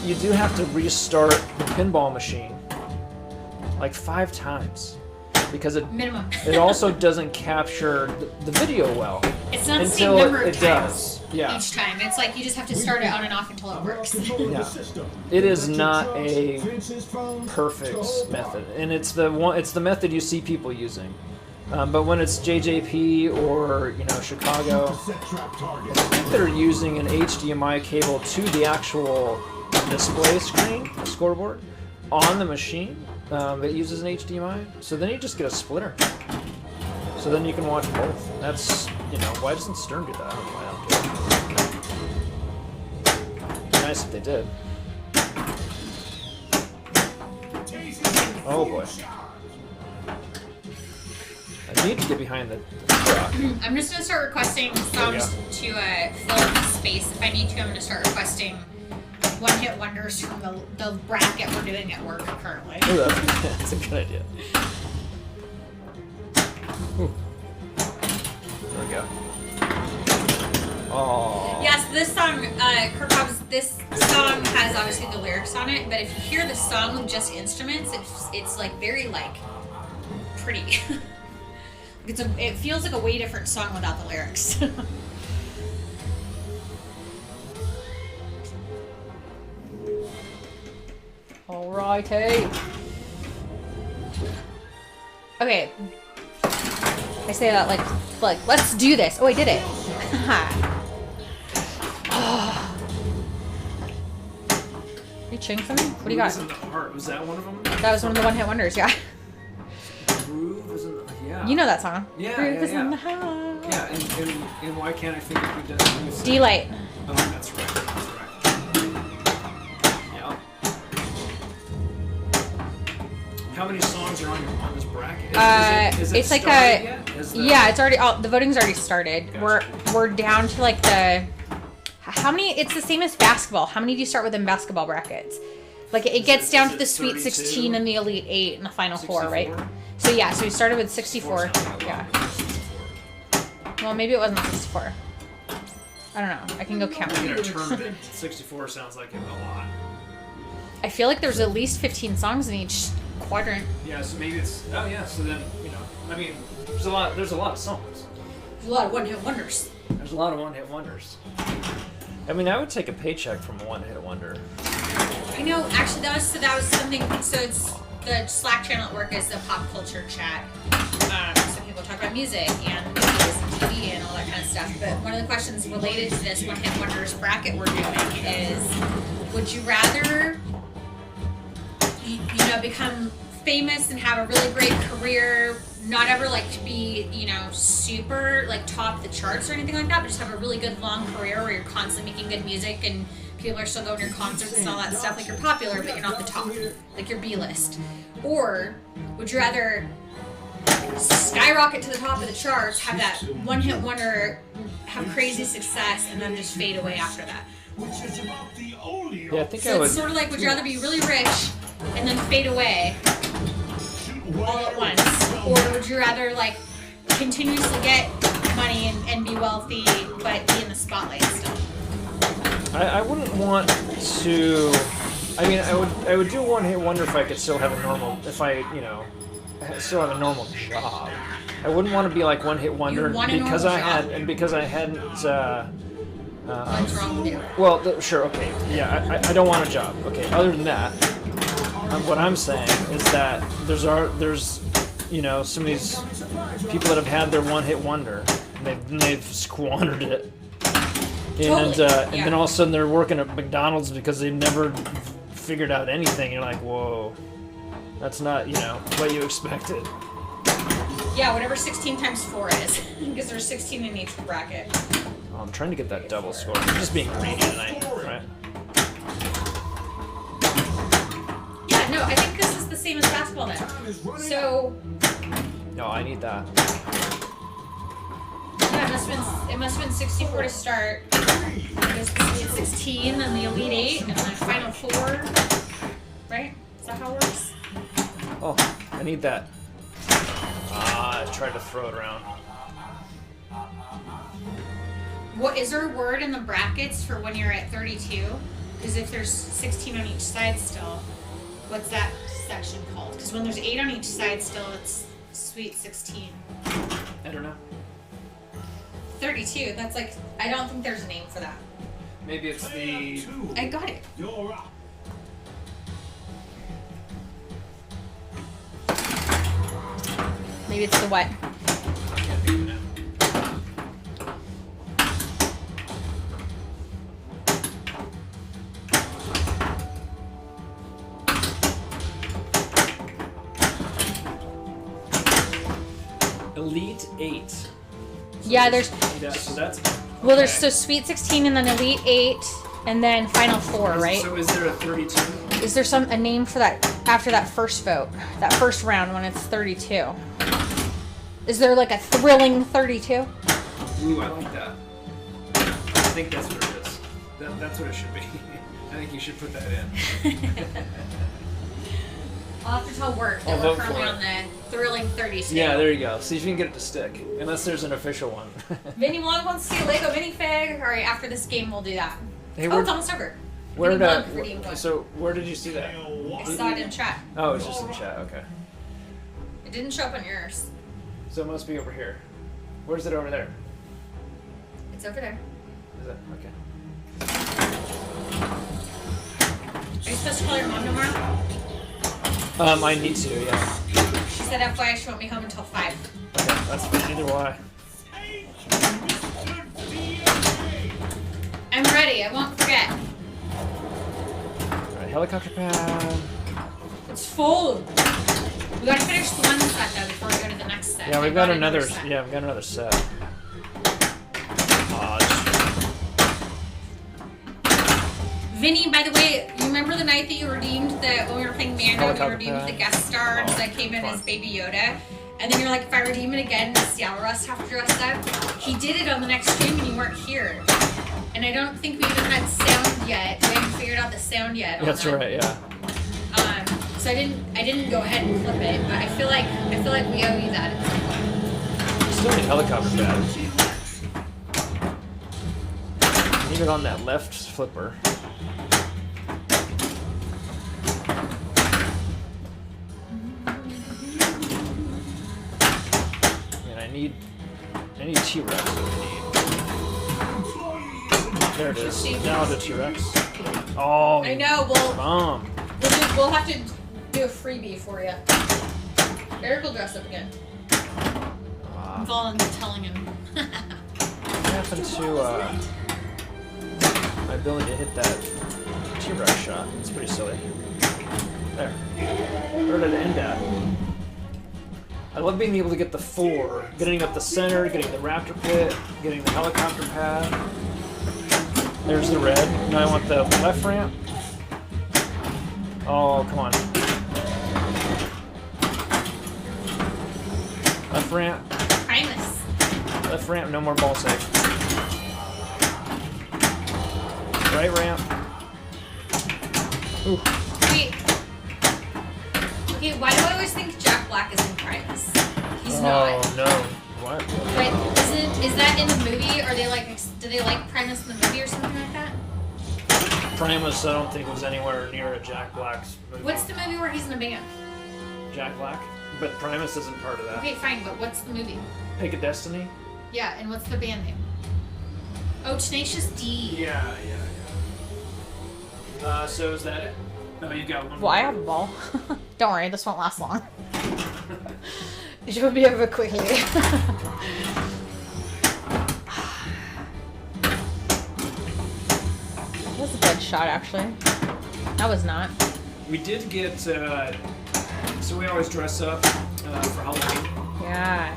You do have to restart the pinball machine like 5 times because Minimum. it also doesn't capture the video well. It's not the same until number of it times does. Yeah. each time. It's like you just have to start it on and off until it works. Yeah. It is not a perfect method, and it's the method you see people using. But when it's JJP or Chicago, I think they're using an HDMI cable to the actual display screen, the scoreboard, on the machine that uses an HDMI. So then you just get a splitter. So then you can watch both. And that's, you know, why doesn't Stern do that? I don't know why I don't get it. It'd be nice if they did. Oh boy. I need to get behind the truck. I'm just gonna start requesting songs to fill in the space. If I need to, I'm gonna start requesting one-hit wonders from the bracket we're doing at work currently. Ooh, that's a good idea. Ooh. There we go. Oh. Yes, this song, Kirk Hobbs, this song has obviously the lyrics on it, but if you hear the song with just instruments, it's like very like pretty. It feels like a way different song without the lyrics. Alrighty. Okay. I say that like let's do this. Oh, I did it. Are you chewing something? What do you got? Groove is in the heart. Was that one of them? That was one of the one-hit wonders, yeah. Groove is in the... Yeah. You know that song. Yeah, Groove yeah, is in yeah. the house. Yeah, and why can't I think of who does it? D-Light. Oh, that's right. That's right. Yeah. How many songs are on this bracket? Is it it's like started a yet? yeah. It's already the voting's already started. Gotcha. We're down to like the how many? It's the same as basketball. How many do you start with in basketball brackets? Like it gets down to the Sweet 32? 16 and the Elite 8 and the Final 4, right? 64? So yeah, so we started with 64. Sounds like a Yeah. lot. Well, maybe it wasn't 64. I don't know. I can go count. In a tournament, 64 sounds like a lot. I feel like there's at least 15 songs in each quadrant. Yeah, so maybe it's... Oh, yeah, so then, you know, I mean, there's a lot of songs. There's a lot of one-hit wonders. There's a lot of one-hit wonders. I mean, I would take a paycheck from a one-hit wonder. I know. Actually, that was something. So it's the Slack channel at work is the pop culture chat. So people talk about music and movies and TV and all that kind of stuff. But one of the questions related to this one-hit wonders bracket we're doing is, would you rather, you know, become famous and have a really great career, not ever like to be, you know, super like top the charts or anything like that, but just have a really good long career where you're constantly making good music and people are still going to your concerts and all that stuff, like you're popular but you're not the top, like you're B-list? Or would you rather skyrocket to the top of the charts, have that one-hit wonder, have crazy success, and then just fade away after that? Yeah, I think I So would... it's sort of like, would you rather be really rich and then fade away all at once, or would you rather like continuously get money and be wealthy but be in the spotlight still? I wouldn't want to... I mean, I would do one-hit wonder if I could still have a normal... If I, you know, still have a normal job. I wouldn't want to be like one-hit wonder You want a because normal I job? because I hadn't... What's wrong with you? Well, sure, okay. Yeah, I don't want a job. Okay, other than that, what I'm saying is that there's you know, some of these people that have had their one-hit wonder, and they've squandered it. And, Totally, and yeah. then all of a sudden they're working at McDonald's because they've never figured out anything. You're like, whoa, that's not, you know, what you expected. Yeah, whatever 16 times 4 is, because there's 16 in each bracket. Oh, I'm trying to get that double score. I'm just being greedy tonight, right? Yeah, no, I think this is the same as basketball then. So No, I need that. yeah, it must have been 64 to start. There's the Elite 16, then the Elite 8, and then Final 4. Right? Is that how it works? Oh, I need that. I tried to throw it around. What is there a word in the brackets for when you're at 32? Because if there's 16 on each side still, what's that section called? Because when there's 8 on each side still, it's Sweet 16. I don't know. 32. That's like, I don't think there's a name for that. Maybe it's the... I got it. You're up. Maybe it's the what? I can't think of it now. Elite 8. Yeah, there's Yeah, so that's. well, there's okay. so Sweet 16 and then Elite 8 and then Final 4, right? So is there a 32? Is there a name for that after that first vote, that first round when it's 32? Is there like a thrilling 32? Ooh, I like that. I think that's what it is. That's what it should be. I think you should put that in. I'll have to tell work I'll that we're vote currently for on the thrilling 30 scale. Yeah, there you go. See if you can get it to stick. Unless there's an official one. Vinny Blanc wants to see a Lego minifig. Alright, after this game we'll do that. Hey, Oh, it's almost over. where Vinny Blanc did redeemed one. so where did you see that? I saw it in chat. Oh, it's just in chat. Okay. It didn't show up on yours. So it must be over here. Where's it over there? It's over there. Is it? Okay. Are you supposed to call your mom tomorrow? I need to, yeah. She said FYI she won't be home until 5. Okay, that's neither why. I'm ready, I won't forget. Alright, helicopter pad. It's full. We gotta finish the one set though before we go to the next set. Yeah, I we've got bought another. set. Yeah, we've got another set. Vinny, by the way, you remember the night that you redeemed when we were playing Mando, you Helicopter redeemed pad. the guest stars Oh, that came in fun. as Baby Yoda? And then you're like, if I redeem it again, does Seattle Rust have to dress up? He did it on the next stream and you weren't here. And I don't think we even had sound yet. We haven't figured out the sound yet. on That's that. right. Yeah. So I didn't go ahead and clip it, but I feel like we owe you that at some point. Still need helicopter pad. Need it on that left flipper. And I need T-Rex. There it is. Now the T-Rex. Oh. I know. Bomb. We'll have to do a freebie for you. Eric will dress up again. I'm telling him. What happened to my ability to hit that T-Rex shot? It's pretty silly. There. Where did it end at? I love being able to get the 4. Getting up the center, getting the raptor pit, getting the helicopter pad. There's the red. Now I want the left ramp. Oh, come on. Left ramp. Primus. Left ramp, no more ball save. Right ramp. Ooh. Wait. Okay, why do I always think Jack Black is in Primus? He's not. Oh no. What? But is that in the movie? Are they like? Do they like Primus in the movie or something like that? Primus, I don't think was anywhere near a Jack Black's movie. What's the movie where he's in a band? Jack Black? But Primus isn't part of that. Okay, fine, but what's the movie? Pick a Destiny? Yeah, and what's the band name? Oh, Tenacious D. Yeah. So is that it? No, you got one Well, I more. have a ball. Don't worry, this won't last long. It should be over quickly. That was a good shot, actually. That was not. We did get, so we always dress up for Halloween. Yeah.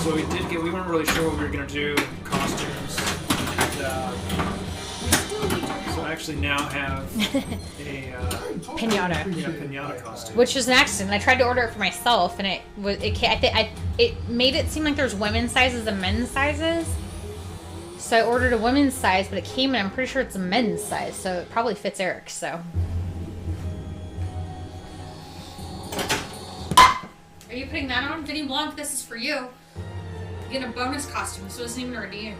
So we weren't really sure what we were going to do, costumes. And, so I actually now have a Pinata. pinata costume. Which was an accident. I tried to order it for myself, and it made it seem like there's women's sizes and men's sizes. So I ordered a women's size, but it came in, I'm pretty sure it's a men's size, so it probably fits Eric, so. Are you putting that on? Vinny Blanc, this is for you. You get a bonus costume. This wasn't even a redeem.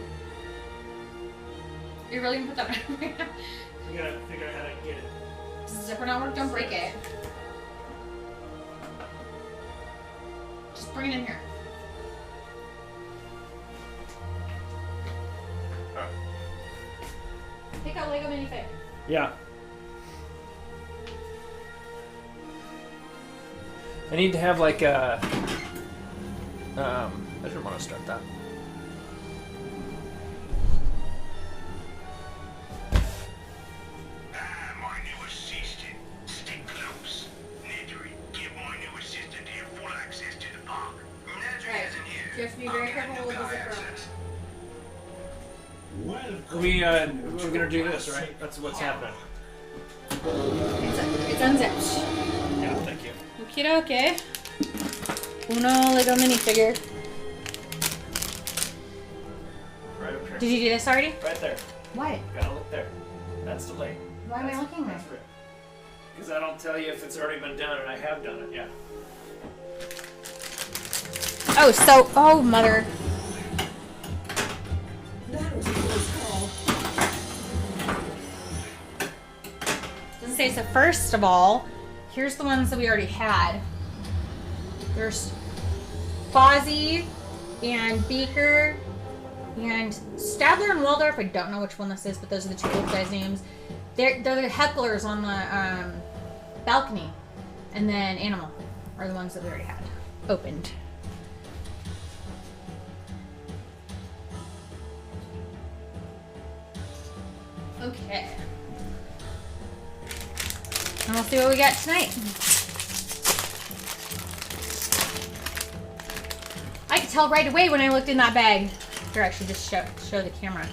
You really gonna put that on? We gotta figure out how to get it. Does the zipper not work? Don't break it. Just bring it in here. Alright. Take out Lego minifig. Yeah. I need to have like a. I didn't want to start that. My new assistant. Stick close. Nedry, give my new assistant here full access to the park. Nedry Right. isn't here. You have to be very careful We're gonna do this, right? That's what's happening. It's unzipped. Yeah, thank you. Okie dokie. Uno Lego minifigure. Right up here. Did you do this already? Right there. What? Gotta look there. That's the link. Why am I looking there? Because I don't tell you if it's already been done, and I have done it, yeah. Oh, oh, mother. That was a close call. Doesn't say so. First of all, here's the ones that we already had. There's Fozzie and Beaker and Stadler and Waldorf. I don't know which one this is, but those are the two old guys' names. They're the hecklers on the balcony. And then Animal are the ones that we already had opened. Okay. And we'll see what we got tonight. I could tell right away when I looked in that bag. Here, I should just show the camera.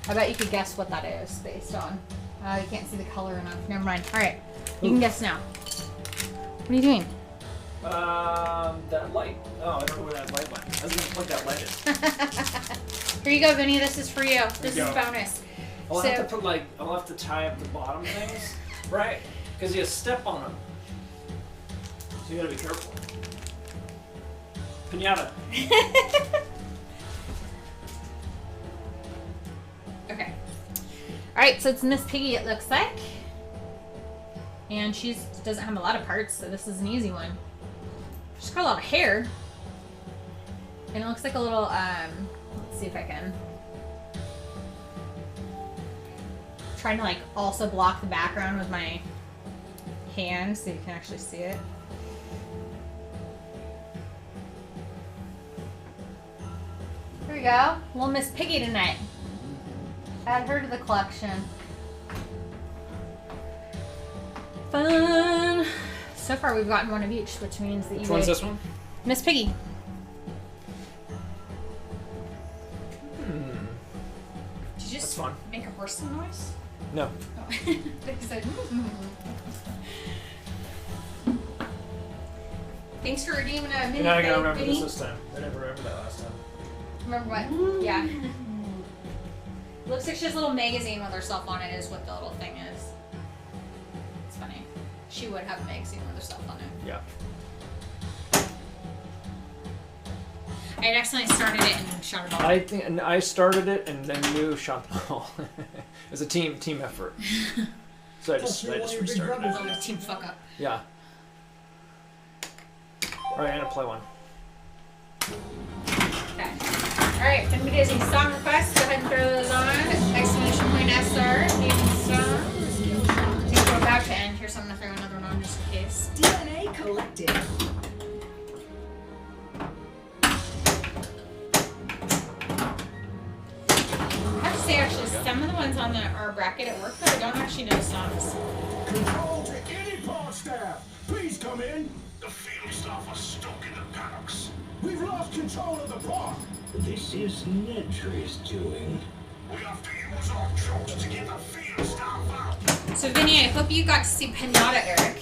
I bet you could guess what that is based on. You can't see the color enough. Never mind. All right, you can guess now. What are you doing? That light. Oh, I don't know where that light went. I was gonna plug that light in. Here you go, Vinny. This is for you. This There is you go. bonus. I'll So- have to put I'll have to tie up the bottom things, right? Because you step on them. So you gotta be careful. Pinata. Okay. Alright, so it's Miss Piggy, it looks like. And she doesn't have a lot of parts, so this is an easy one. She's got a lot of hair. And it looks like a little, let's see if I can. Trying to also block the background with my hand so you can actually see it. Here we go. Little Miss Piggy tonight. Add her to the collection. Fun. So far we've gotten one of each, which means that you Which one's this one? Miss Piggy. Did you just That's fun. make a horse noise? No. Oh. They said, Thanks for redeeming a mini You're not gonna remember Vinny. this time. I didn't remember that last time. Remember what? Yeah. Looks like she has a little magazine with herself on it, is what the little thing is. It's funny. She would have a magazine with herself on it. Yeah. I had accidentally started it and shot it off. I think and I started it and then you shot the ball. It was a team effort. So I just restarted it. Oh, team fuck up. Yeah. Alright, I'm gonna play one. Okay. Alright, if anybody has any song requests, go ahead and throw those on. Exclamation point SR. Need some. I think we're about to end here, so I'm gonna throw another one on just in case. DNA collected. I have to say, actually, some of the ones on our bracket at work, though, I don't actually know the songs. Control to any pod staff. Please come in. The field staff are stuck in the paddocks. We've lost control of the pod. This is Nedry's doing. We have to use our trucks to get the field staff out. So, Vinny, I hope you got to see Pinata, Eric.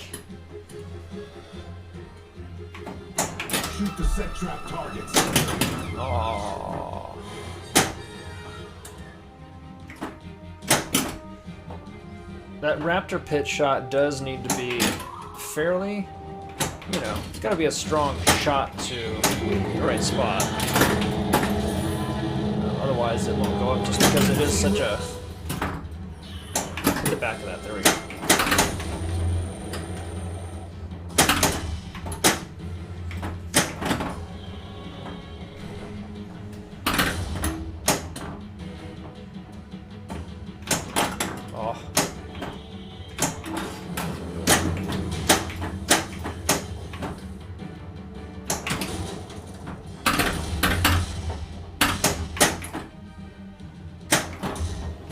Shoot the set trap targets. Oh. That raptor pit shot does need to be fairly, it's got to be a strong shot to the right spot. Otherwise it won't go up just because it is such a... Hit the back of that, there we go. Oh.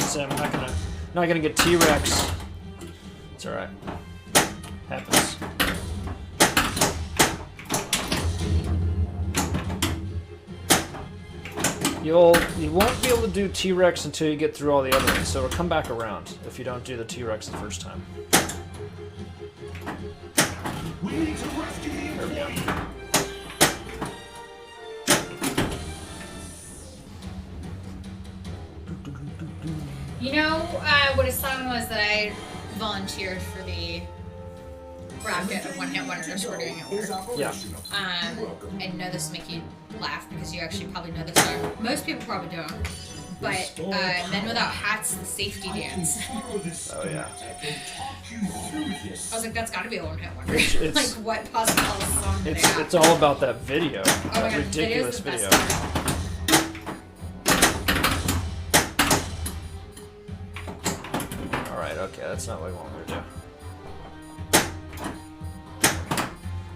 So I'm not gonna get T-Rex. It's alright. Happens. You won't be able to do T-Rex until you get through all the other ones, so it'll come back around if you don't do the T-Rex the first time. We need to rescue the There we go. employee. You know what his song was that I volunteered for the bracket of one-hit wonders we're doing at work. Is operational. I know this will make you laugh because you actually probably know this song. Most people probably don't. But Men Without Hats, the safety dance. Oh yeah. I was like, that's got to be a one-hit wonder. It's- like, what possible song do they have? It's all about that video. Oh my That God, the video's ridiculous the best video. part. Alright, okay, that's not what I want to do.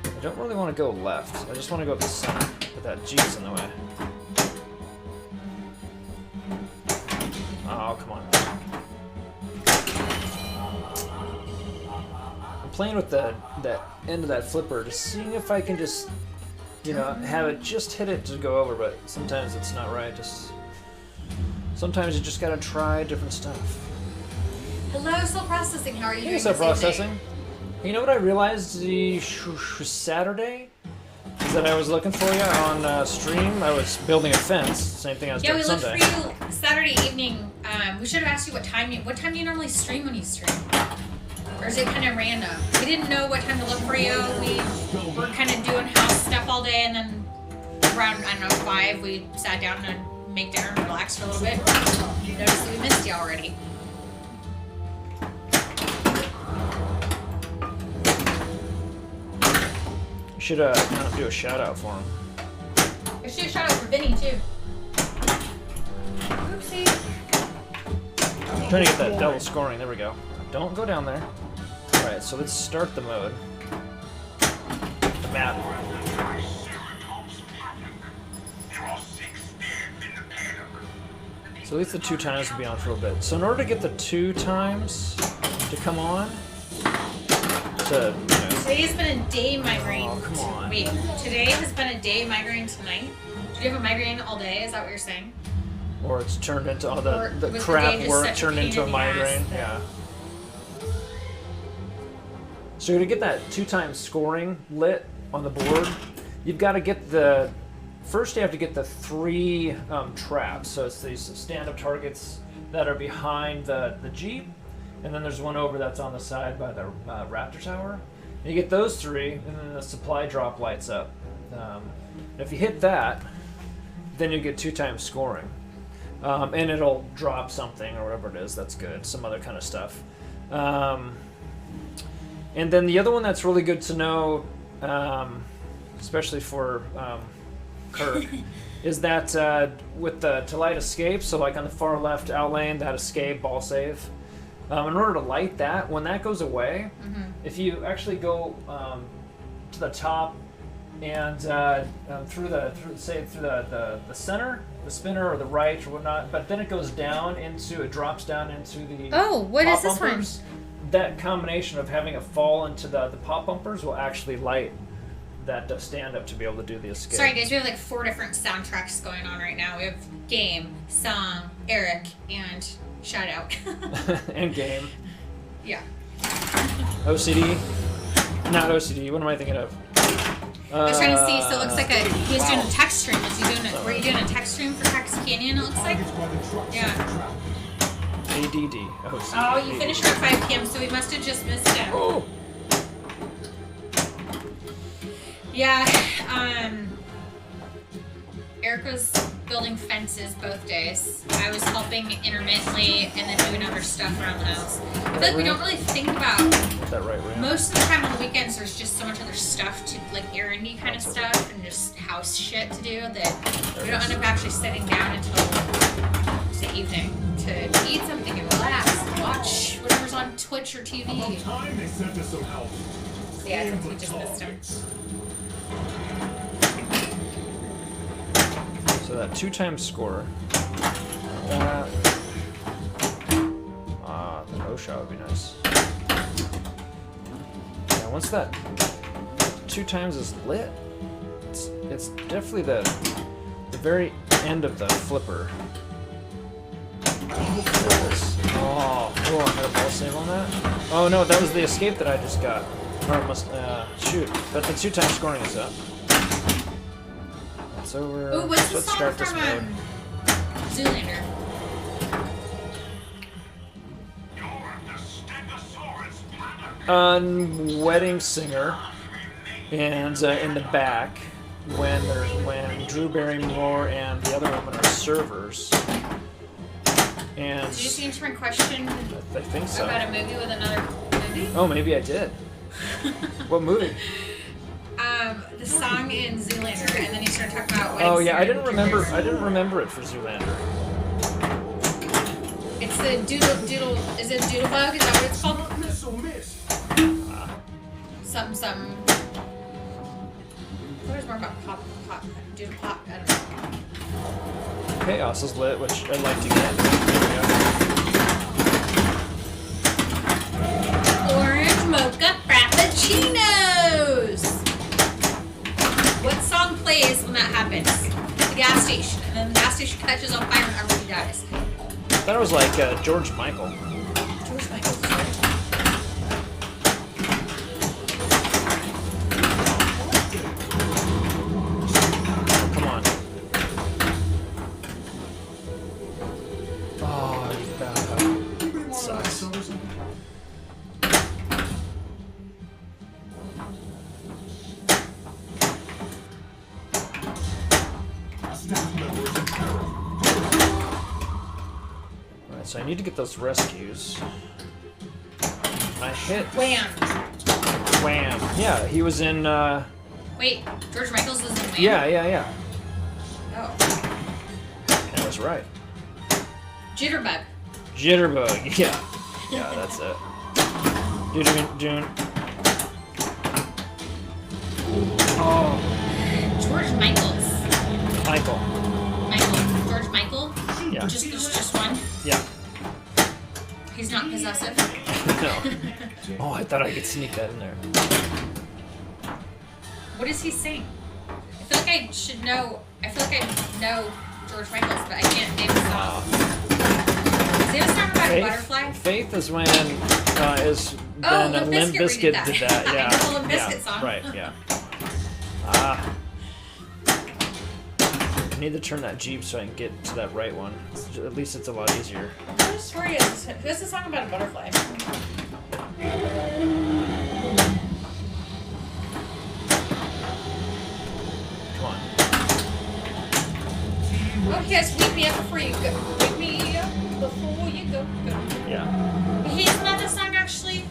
I don't really want to go left. I just want to go to the center, but that G's in the way. Oh, come on. I'm playing with that end of that flipper, just seeing if I can just, you know, have it just hit it to go over, but sometimes it's not right. Sometimes you just gotta try different stuff. Hello, still processing. How are you Hey, doing? what's up, this evening? processing? You know what I realized Saturday? Is that I was looking for you on stream. I was building a fence. Same thing I was Yeah, doing we looked Sunday. for you Saturday evening. We should have asked you what time do you normally stream when you stream? Or is it kind of random? We didn't know what time to look for you. We were kind of doing house stuff all day, and then around, I don't know, 5, we sat down and make dinner and relax for a little bit. You noticed that we missed you already. You should kind of do a shout out for him. I should do a shout out for Vinny too. Oopsie. I'm trying to get that double scoring. There we go. Don't go down there. All right, so let's start the mode. The map. So at least the 2 times will be on for a little bit. So in order to get the 2 times to come on, to, you know, Today has been a day migraine. Oh, come on. Wait, today has been a day migraine tonight? Do you have a migraine all day? Is that what you're saying? or it's turned into all Or the was the crap day just work such a turned pain into a in the ass migraine. that- Yeah. So to get that 2 times scoring lit on the board, you've got to get first you have to get the 3 traps. So it's these stand-up targets that are behind the Jeep, and then there's one over that's on the side by the Raptor Tower. And you get those 3, and then the supply drop lights up. If you hit that, then you get 2 times scoring. And it'll drop something or whatever it is that's good, some other kind of stuff. And then the other one that's really good to know, especially for Kirk, is that with the to light escape, so like on the far left outlane, that escape ball save. In order to light that, when that goes away, if you actually go to the top and through the center, the spinner or the right or whatnot, but then it goes down into, it drops down into the Oh, what is pop this one? bumpers. That combination of having it fall into the pop bumpers will actually light that stand up to be able to do the escape. Sorry guys, we have like 4 different soundtracks going on right now. We have game, song, Eric, and shout out. And game. Yeah. OCD. Not OCD. What am I thinking of? I was trying to see, so it looks like he was doing a text stream. Were you doing a text stream for Text Canyon, it looks like? Yeah. ADD. OCD. Oh, you finished at 5 p.m., so we must have just missed him. Oh. Yeah, Eric was building fences both days. I was helping intermittently and then doing other stuff around the house. I feel like we don't really think about, With that right way. most of the time on the weekends there's just so much other stuff to, like errandy kind of stuff and just house shit to do that we don't end up actually sitting down until the evening to eat something and relax and watch whatever's on Twitch or TV. Time they sent us some help. So yeah, I think we just missed him. So that 2 times score. The no shot would be nice. Yeah, once that 2 times is lit, it's definitely the very end of the flipper. Oh, I got a ball save on that? Oh no, that was the escape that I just got. Or it must, shoot. But the 2-time scoring is up. That's over. Ooh, what's So the let's song start this from mode. Zoolander? You're the Stegosaurus planet. Wedding Singer. And in the back, when Drew Barrymore and the other woman are servers. And Did you just answer my question I think so. about a movie with another movie? Oh, maybe I did. What movie? The song in Zoolander, and then you started talking about wedding Oh yeah, I singer didn't and remember. Drew I didn't remember it for Zoolander. It's the doodle. Is it Doodlebug? Is that what it's called? Missile miss. Something. What is more about pop? Doodle pop. I don't know. Chaos is lit, which I'd like to get. There Orange mocha frappuccinos. What song plays when that happens? The gas station, and then the gas station catches on fire and everybody dies. we go. I thought it was like George Michael. George Michael's Come on. Oh, you bad. Sucks. Alright, so I need to get those rescues. I hit Wham! Wham. Yeah, he was in Wait, George Michael's was in Wham? yeah. Oh. That was right. Jitterbug. Jitterbug, yeah. Yeah, that's it. Dune. Oh, George Michael's. Michael. George Michael? Yeah. There's just one? Yeah. He's not possessive? No. Oh, I thought I could sneak that in there. What does he sing? I feel like I should know. I feel like I know George Michael's, but I can't name the song. Does he have a song about a butterfly? Faith is when Oh, then Limp Limp Bizkit Bizkit redid did that. that. Yeah. I know the Limp yeah. Bizkit song. Right. Yeah. I need to turn that Jeep so I can get to that right one. At least it's a lot easier. What story is this? Who's the song about a butterfly? Come on. Oh, yes, wake me up before you go. Wake me up before you go. Yeah. Hey, isn't that the song actually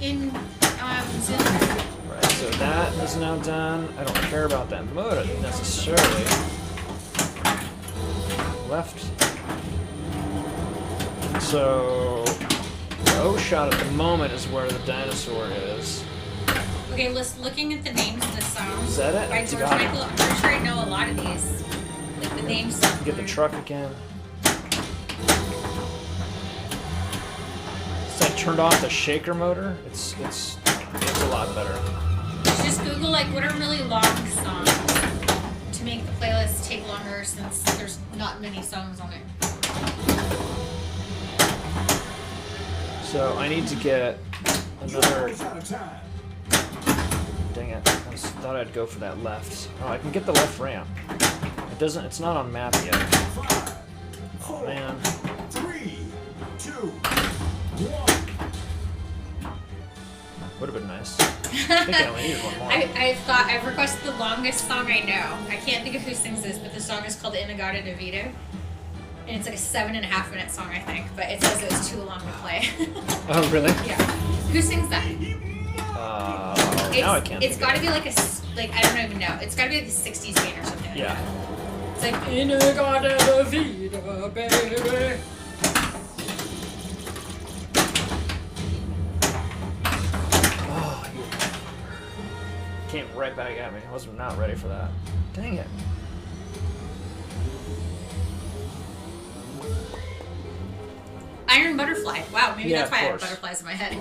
in Zoolander? Right. So that is now done. I don't care about that mode necessarily. Left. So the O shot at the moment is where the dinosaur is. Okay, looking at the names of the songs Is that it? by It's George got it. Michael, I'm pretty sure I know a lot of these. Like the names. Get the truck again. So I turned off the shaker motor. It's a lot better. Just Google like what are really long songs to make the playlist take longer since there's not many songs on it. So I need to get another. It's out of time. Dang it! I thought I'd go for that left. Oh, I can get the left ramp. It doesn't. It's not on map yet. 5, Oh 4, man. 3, 2, 1. Would have been nice. I think I only needed one more. I've requested the longest song I know. I can't think of who sings this, but the song is called Inagata Davida. And it's like a 7.5 minute song, I think, but it says it was too long to play. Oh really? Yeah. Who sings that? Now I can't. It's think got to of be like I don't even know. It's got to be like a 60s band or something. it. Yeah. It's like Inagata Davida, baby. Oh, you came right back at me. I was not ready for that. Dang it. Iron Butterfly. Wow, maybe Yeah, that's why I of have course. butterflies in my head.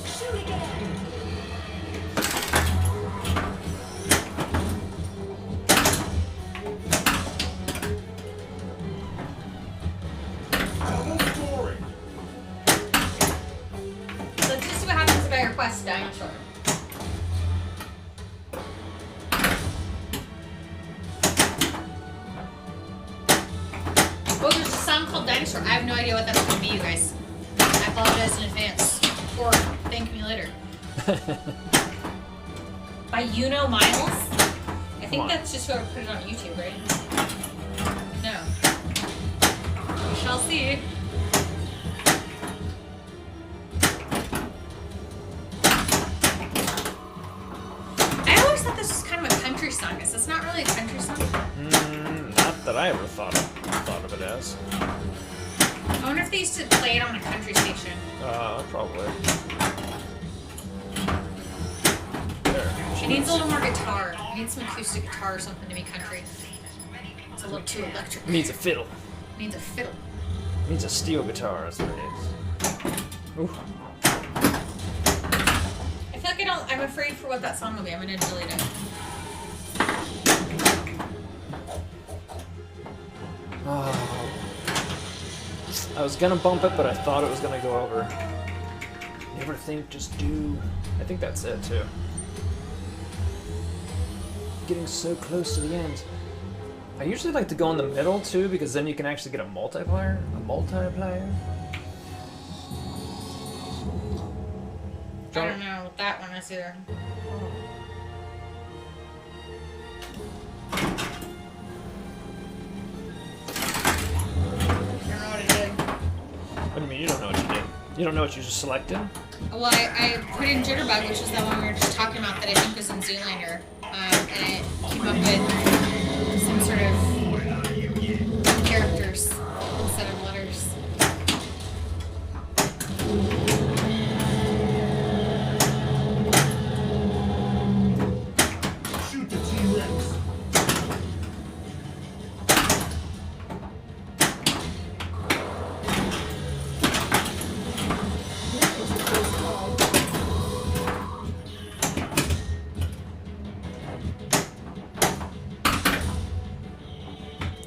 Shoot again. Last dinosaur. Oh, there's a song called Dinosaur. I have no idea what that's going to be, you guys. I apologize in advance. Or thank me later. By Miles? I think that's just whoever put it on YouTube, right? No. We shall see. I always thought this was kind of a country song. Is this not really a country song? Not that I ever thought of it as. I wonder if they used to play it on a country station. Probably. There. It needs a little more guitar. It needs some acoustic guitar or something to be country. It's a little too electric. It needs a fiddle. It needs a fiddle. It needs a steel guitar. That's what it needs. Ooh. I feel like I'm afraid for what that song will be. I'm gonna delete it. Oh. I was gonna bump it, but I thought it was gonna go over. Never think, just do. I think that's it too. Getting so close to the end. I usually like to go in the middle too, because then you can actually get a multiplier. A multiplier. I don't know what that one is either. What do you mean you don't know what you did? You don't know what you just selected? Well, I put in Jitterbug, which is that one we were just talking about that I think was in Zoolander, and it came up with some sort of characters instead of letters. Shoot the T-Rex.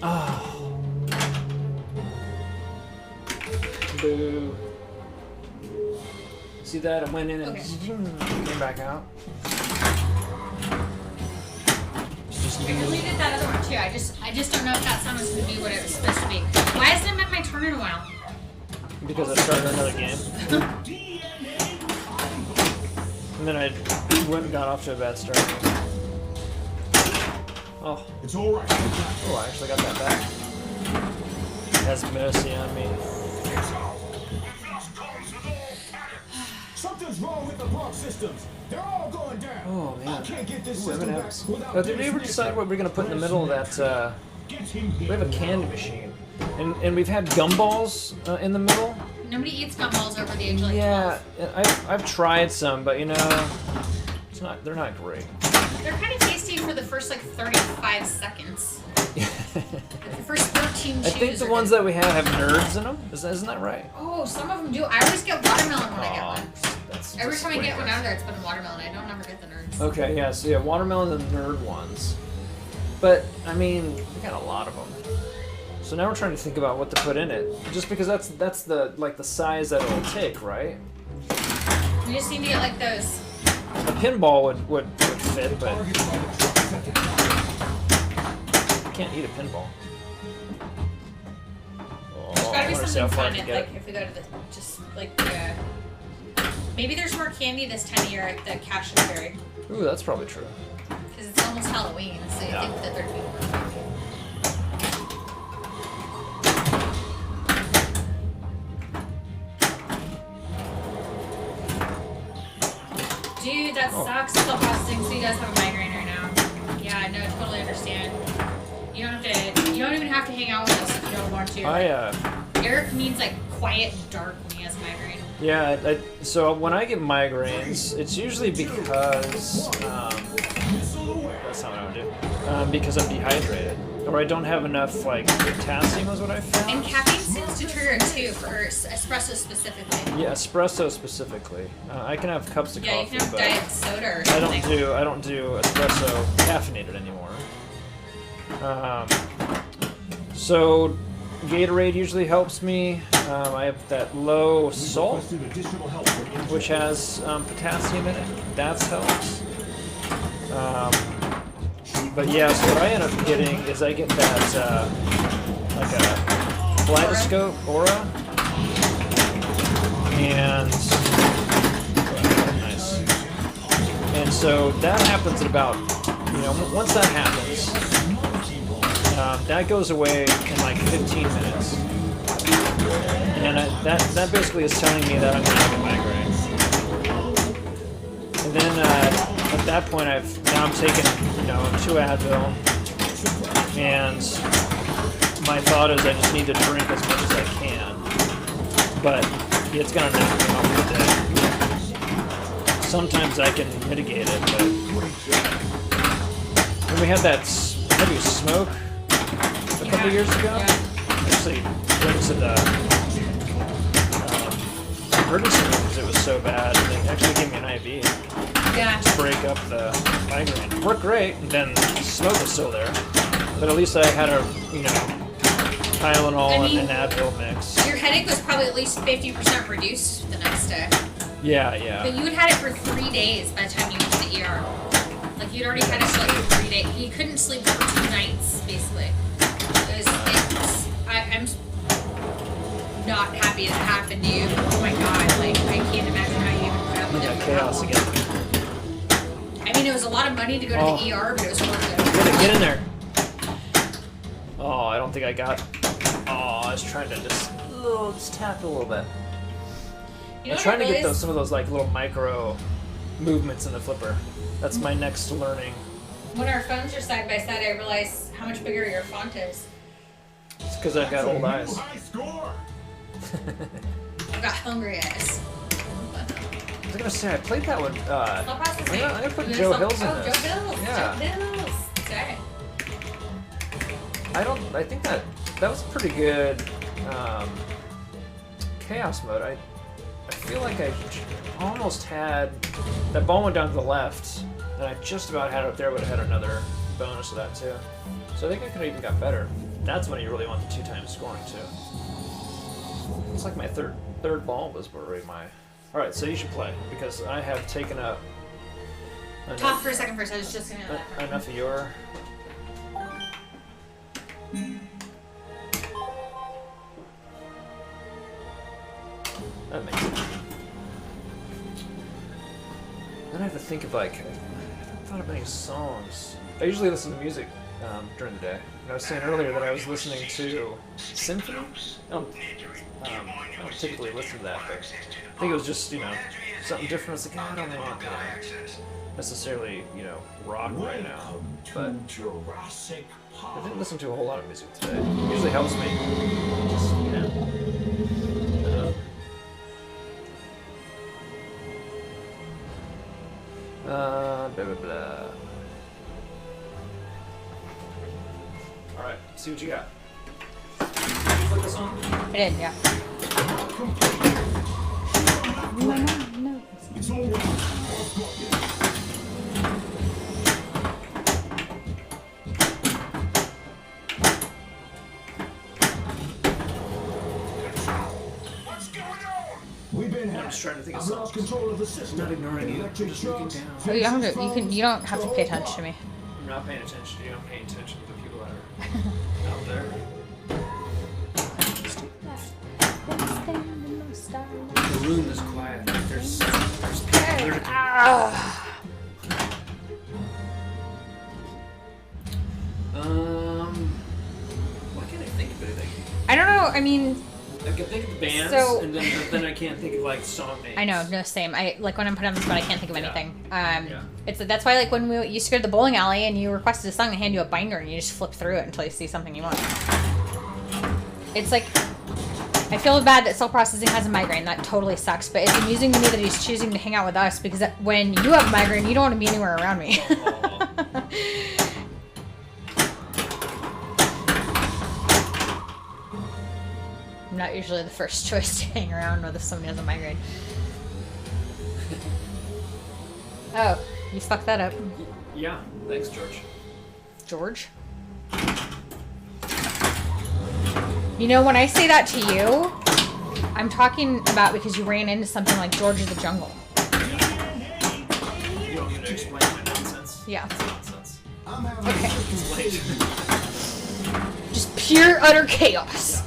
Oh. Boo. See that? I went in and Okay. came back out. I deleted that other one too. I just don't know if that sound was going to be what it was supposed to be. Why hasn't it been my turn in a while? Because I started another game. And then I went and got off to a bad start. Oh. It's all right. Oh, I actually got that back. Has mercy on me. Something's wrong with the block systems. They're all going down. Oh, man. I can't get this Ooh, system back M&Ms. without Did we ever decide what we're going to put in the middle of that? Get him We have a candy machine. And we've had gumballs in the middle. Nobody eats gumballs over the age of like Yeah, 12. I've tried some, but you know, they're not great. They're kind of tasty for the first like 35 seconds. Like the first 13 I think the ones that we have nerds in them. Isn't that right? Oh, some of them do. I always get watermelon when I get one. That's Every time I get one disappointing. out of there, it's been watermelon. I don't ever get the nerds. Okay, yeah, so yeah, watermelon and the nerd ones. But I mean, we got a lot of them. So now we're trying to think about what to put in it. Just because that's the like the size that it'll take, right? We just need to get like those. A pinball would fit, but target by the trucks at the top. you can't eat a pinball. Oh, There's gotta I be wanna see how something far I fun can if, get. like, if we go to the, just like the, maybe there's more candy this time of year at the cash and carry. Ooh, that's probably true. Because it's almost Halloween, so you Yeah. think that there'd be more candy. Dude, that Oh. sucks. Still processing, so you guys have a migraine right now. Yeah, no, totally understand. You don't have to. You don't even have to hang out with us if you don't want to. Eric needs like quiet and dark when he has a migraine. Yeah, so when I get migraines, it's usually because, that's not what I would do, because I'm dehydrated. Or I don't have enough, like, potassium is what I found. And caffeine seems to trigger it too, for espresso specifically. Yeah, espresso specifically. I can have cups of Yeah, you coffee, can have but diet soda or I something. don't do espresso caffeinated anymore. So Gatorade usually helps me. I have that low salt, Requested additional help from which has potassium in it. That helps. But yeah, so what I end up getting is I get that like a kaleidoscope aura, and nice. And so that happens at about, once that happens, that goes away in like 15 minutes. And that basically is telling me that I'm going to have a migraine. And then at that point, I'm taking 2 Advil, and my thought is I just need to drink as much as I can. But it's going to knock me off the day. Sometimes I can mitigate it, but when we had that heavy smoke a couple years ago, I actually went to the emergency room because it was so bad, and they actually gave me an IV Yeah. to break up the migraine. It worked great, and then the smoke was still there, but at least I had a Tylenol and Advil mix. Your headache was probably at least 50% reduced the next day. Yeah, yeah. But you had it for 3 days by the time you went to the ER. Like you'd already had it for 3 days. You couldn't sleep for 2 nights, basically. I'm not happy that happened to you. Oh my god, like I can't imagine how you even put up with it. for Chaos that again. long. I mean, it was a lot of money to go to the ER, but it was worth it. Get in there. Oh, I don't think I got. Oh, I was trying to just tap it a little bit. I'm trying to get some of those like little micro movements in the flipper. That's my next learning. When our phones are side by side, I realize how much bigger your font is. It's because I've got old eyes. high score. I've got hungry eyes. I was gonna say I played that one. Thought processing. I'm gonna put Joe Hills in this. Joe Hills. Yeah. Joe Hills. Okay. I think that was a pretty good chaos mode. I feel like I almost had that ball went down to the left, and I just about had it up there, but I had another bonus of that too. So I think I could have even got better. That's when you really want the 2 times scoring too. It's like my third ball was already my. All right, so you should play because I have taken up Talk for a second first. I was just gonna. enough of your. That makes sense. Then I have to think of like, I haven't thought of any songs. I usually listen to music during the day. And I was saying earlier that I was listening to Symphony. I don't typically listen to that, but I think it was just, something different. I was like, I don't want necessarily, rock right now. But Jurassic I Park. didn't listen to a whole lot of music today. It usually helps me. Just, blah, blah, blah. Alright, see what you got. Did you put this on? I did, yeah. No. It's all right. I've got this. What's going on? We've been I'm hacked. just trying to think of I've lost something. control of the system. Not ignoring you. Electric Just looking shocks, down. Oh, you don't have to, phones, you don't have to the pay whole attention to lot. me. I'm not paying attention to you. I'm paying attention to the people that are out there. The room is quiet. There's people lurking. Why can't I think of anything? I don't know. I mean, I can think of the bands, So- but then I can't think of like song names. I know, no, same. I like when I'm put on the spot, I can't think of anything. Yeah. That's why like when we used to go to the bowling alley and you requested a song, they hand you a binder and you just flip through it until you see something you want. It's like I feel bad that Cell Processing has a migraine. That totally sucks. But it's amusing to me that he's choosing to hang out with us because when you have a migraine, you don't want to be anywhere around me. I'm not usually the first choice to hang around with if somebody has a migraine. Oh, you fucked that up, Yeah. Thanks, George. George. You You know, when I say that to you, I'm talking about because you ran into something like George of the Jungle. You don't need to explain my nonsense. Yeah. It's nonsense. I'm having Okay. a system Just pure, utter chaos.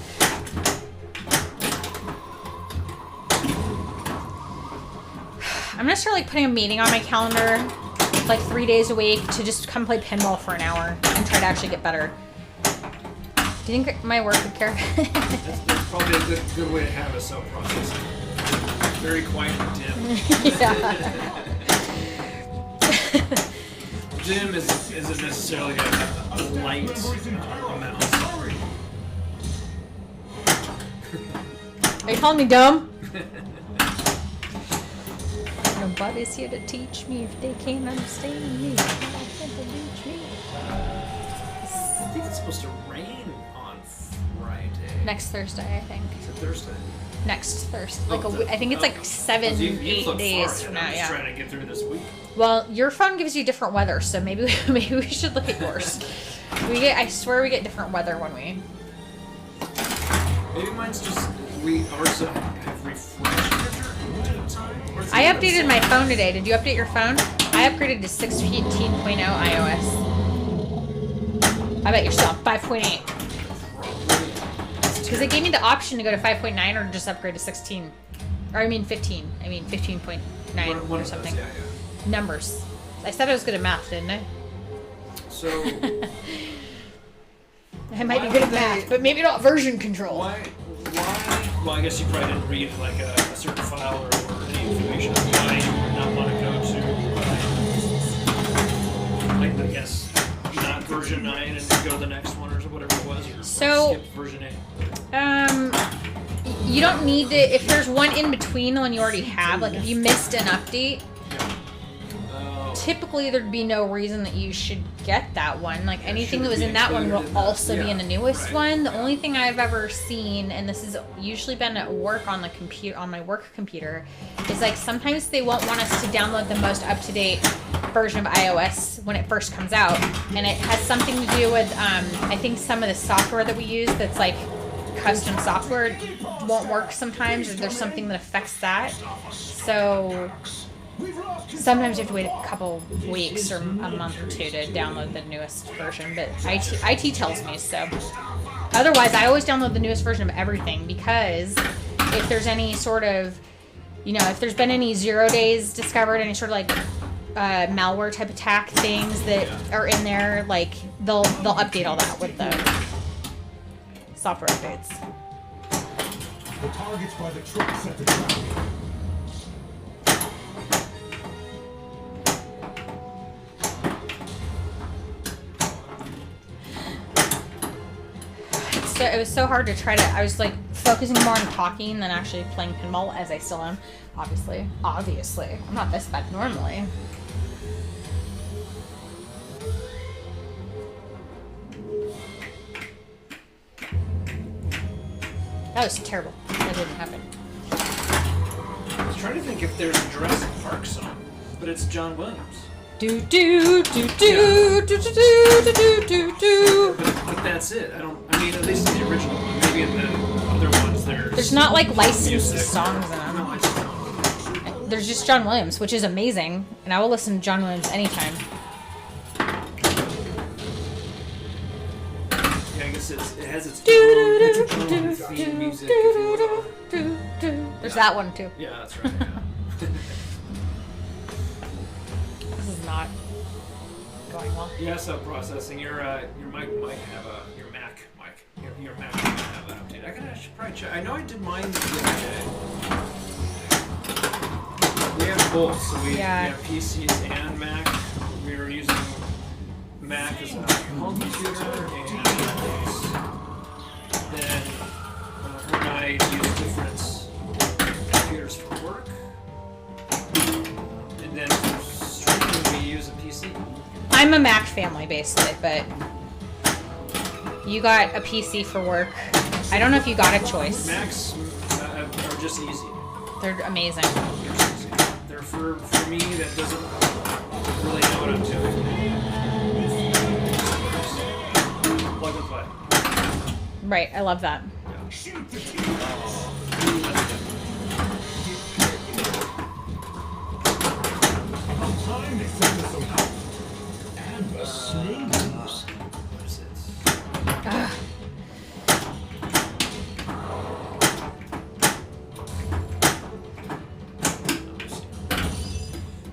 I'm gonna start like putting a meeting on my calendar, like 3 days a week, to just come play pinball for an hour and try to actually get better. Do you think my work would care? That's probably a good way to have a self-processing. Very quiet and dim. Yeah. Dim isn't necessarily a light amount. Are you calling me dumb? Nobody's here to teach me if they can't understand me. I think it's supposed to rain on Friday. Next Thursday, I think. Is it Thursday? Next Thursday. Like Oh, I think it's like 7, You 8 look days far from ahead. now. I'm just Yeah. trying to get through this week. Well, your phone gives you different weather, so maybe we should look at yours. I swear we get different weather when we. Maybe mine's just ours have refreshed time. I updated my phone today. Did you update your phone? I upgraded to 6.15.0 iOS. I bet you're still on 5.8. Because it gave me the option to go to 5.9 or just upgrade to 16. Or I mean 15. I mean 15.9 One or of something. those, yeah. Numbers. I said I was good at math, didn't I? So I might be Why good at would math, they- but maybe not version control. why? Well, I guess you probably didn't read like a certain file or any information on why you would not want to go to, like, I guess, not version 9 and go to the next one or whatever it was. Or So- skip version 8. You don't need to, if there's one in between the one you already have, like if you missed an update, typically there'd be no reason that you should get that one. Like anything that was in that one will also be in the newest one. The only thing I've ever seen, and this has usually been at work on the computer, on my work computer, is like sometimes they won't want us to download the most up-to-date version of iOS when it first comes out, and it has something to do with I think some of the software that we use that's like custom software won't work sometimes, or there's something that affects that. So sometimes you have to wait a couple weeks or a month or two to download the newest version, but IT tells me so. Otherwise, I always download the newest version of everything, because if there's any sort of, if there's been any 0 days discovered, any sort of like malware type attack things that are in there, like they'll update all that with the software updates. The targets by the trucks at the track. So it was so hard to try to. I was like focusing more on talking than actually playing pinball, as I still am. Obviously, I'm not this bad normally. That was terrible. That didn't happen. I was trying to think if there's a Jurassic Park song, but it's John Williams. Do do do do do do do do do do. But that's it. I mean, at least in the original one. Maybe in the other ones There's not like licensed music. songs in them. No, I just don't. There's just John Williams, which is amazing, and I will listen to John Williams anytime. Yeah, I guess it has its own theme music. If you will. There's that one too. Yeah, that's right. Yeah. This is not going well. Yeah, so processing. Your mic might have your Mac mic. Your Mac might have that update. I should probably check. I know I did mine the other day. We have both, so we have PCs and Mac. We were using Mac as a home computer, and then her and I use different computers for work. And then for streaming, we use a PC. I'm a Mac family basically, but you got a PC for work. I don't know if you got a choice. Macs are just easy. They're amazing. They're for me that doesn't really know what I'm doing. Plug and play. Right, I love that. Shoot the team. Time to send us some help. And the slaves. What is it? Ugh.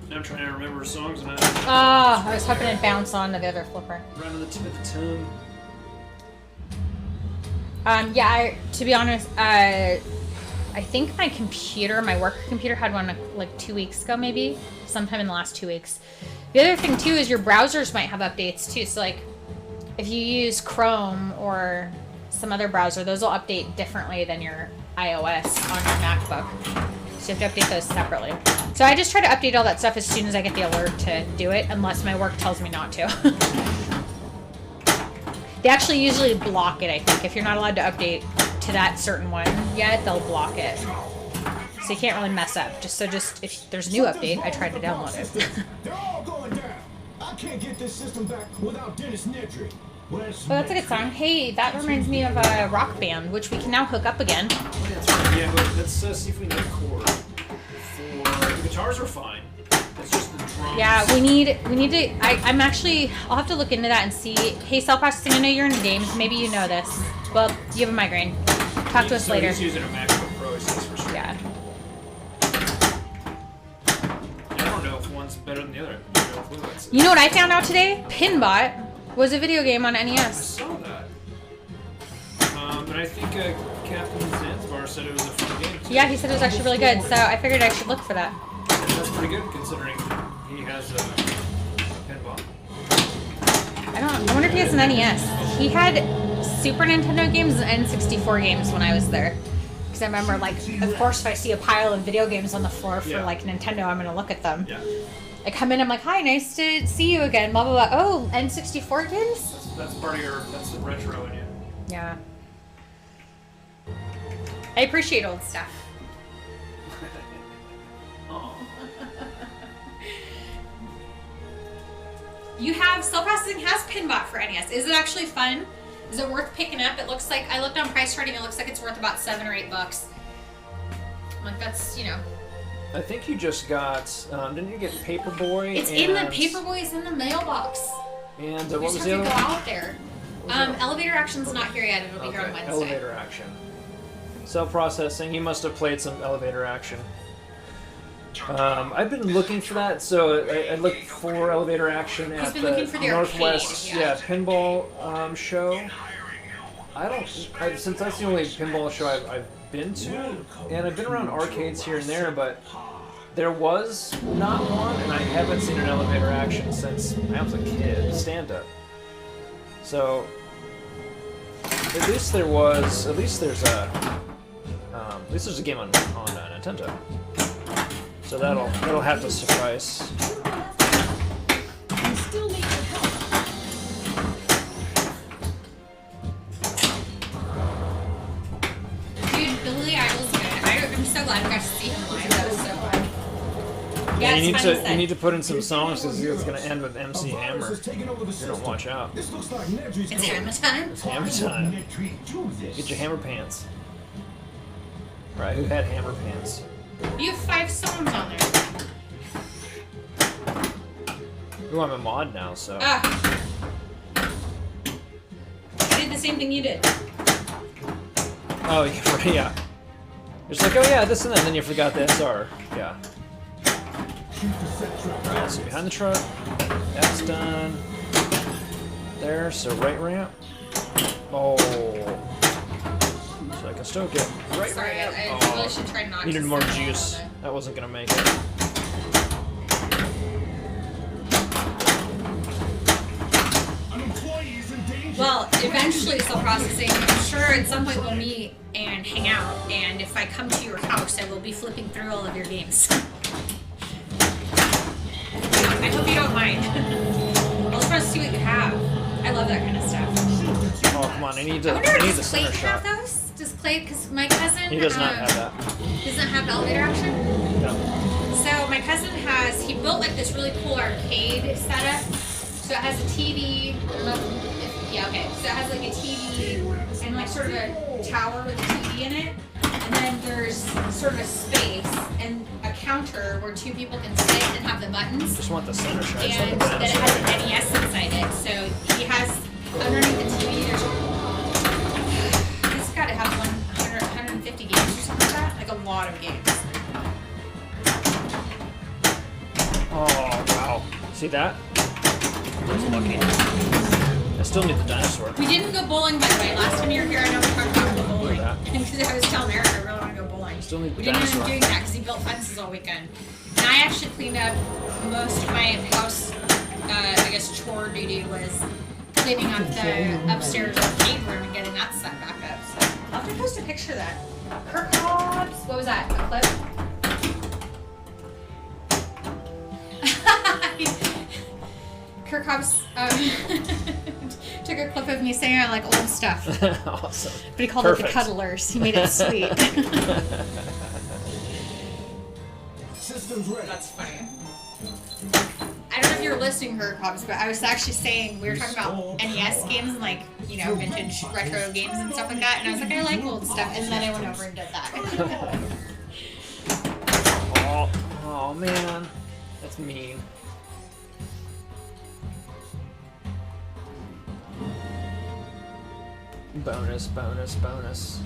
Now I'm trying to remember songs and I Ah, I was hoping it'd bounce on the other flipper. run to the tip of the tongue. Yeah, to be honest, I think my computer, my work computer, had one like 2 weeks ago, maybe sometime in the last 2 weeks. The other thing too is your browsers might have updates too. So like, if you use Chrome or some other browser, those will update differently than your iOS on your MacBook. So you have to update those separately. So I just try to update all that stuff as soon as I get the alert to do it, unless my work tells me not to. They actually usually block it, I think. If you're not allowed to update to that certain one yet, they'll block it. So you can't really mess up. Just if there's a new update, I try to download it. They're all going down. I can't get this system back without Dennis Nedry. Where's Well, that's a good song. Hey, that reminds me of a Rock Band, which we can now hook up again. Oh, yeah, that's right. Yeah, but let's see if we need a chord. For the guitars are fine. It's just the drums. Yeah, we need to. I'll have to look into that and see. Hey, Cell Processing, I know you're into games. Maybe you know this. Well, you have a migraine. Talk to us So later. he's using a MacBook Pro, he says, for sure. Yeah. I don't know if one's better than the other. I don't know if Windows is. You know what I found out today? Pinbot was a video game on I NES. saw that. But I think Captain Zanzibar said it was a fun game. Too. Yeah, he said it was actually really good, so I figured I should look for that. And that's pretty good considering he has a pinball. I wonder if he has an NES. He had Super Nintendo games and N64 games when I was there. Because I remember, like, of course, if I see a pile of video games on the floor for, Yeah. like, Nintendo, I'm going to look at them. Yeah. I come in, I'm like, hi, nice to see you again, blah, blah, blah. Oh, N64 games? That's part of that's the retro in you. Yeah. I appreciate old stuff. Oh. You have Cell Processing has Pinbot for NES. Is it actually fun? Is it worth picking up? It looks like I looked on price charting. It looks like it's worth about $7 or $8. I'm like, that's I think you just got, didn't you get Paperboy? It's in the Paperboy's in the mailbox. And You what just was have the to other go one? out there. Elevator Action's not here yet. It'll be here on Wednesday. Elevator Action. Cell Processing, you must have played some Elevator Action. I've been looking for that, so I looked for Elevator Action He's at been the looking for the Northwest arcade, yeah. pinball show. Since that's the only pinball show I've been to, and I've been around arcades here and there, but there was not one, and I haven't seen an Elevator Action since I was a kid, stand-up. So at least there's a game on Nintendo. So that'll have to suffice. We still need your help. Dude, Billy Idol's good. I'm so glad I got to see him live. That was so fun. Yeah, Yeah, you it's need fun you need to put in some songs because it's gonna end with MC Hammer. Is taking over the You don't system. watch out. This looks like Nedry's It's code. hammer time. It's Hammer time. Nedry do this? Get your hammer pants. Right? Who had hammer pants? You have 5 songs on there. Ooh, I'm a mod now, so. I did the same thing you did. Oh yeah. It's like, oh yeah, this and that, and then you forgot the SR. Yeah. Alright, so behind the truck. That's done. There, so right ramp. Oh. So I can stoke it. Right Sorry, ramp. I Oh. really should try not Needed to more say all juice. of it. That wasn't gonna make it. An employee is in danger. Well, eventually, Cell Processing, I'm sure at some point we'll meet and hang out, and if I come to your house, I will be flipping through all of your games. I hope you don't mind. I just want to see what you have. I love that kind of stuff. Oh come on, I need I wonder, the does Clay center have shot. those? Does Clay, because my cousin... He does not have that. Doesn't have elevator action? No. So my cousin he built like this really cool arcade setup. So it has a TV, I don't know if Yeah, okay. So it has like a TV and like sort of a tower with a TV in it. And then there's sort of a space and a counter where two people can sit and have the buttons. Just want the center shot. Just want And the then it has an NES inside it. So he has underneath the TV. He's got to have 150 games or something like that. Like a lot of games. Oh, wow. See that? Just lucky. I still need the dinosaur. We didn't go bowling, by the way. Last time you were here, I know we talked about the bowling. Look at Because I was telling Eric I really want to go bowling. Still need the We didn't end dinosaur. up doing that because he built fences all weekend. And I actually cleaned up most of my house, I guess, chore duty was cleaning up the upstairs arcade room and getting that set back up. So I'll have to post a picture of that. Kirk Hobbs, what was that? A clip? Kirk Hobbs took a clip of me saying I like old stuff. Awesome. But he called Perfect. it the Cuddlers. He made it sweet. Systems ready. That's funny. I don't know if you were listening, Kirk Hobbs, but I was actually saying, we were talking about NES games and like, you know, vintage retro games and stuff like that. And I was like, I like old stuff. And then I went over and did that. Oh man. That's mean. Bonus, bonus, bonus.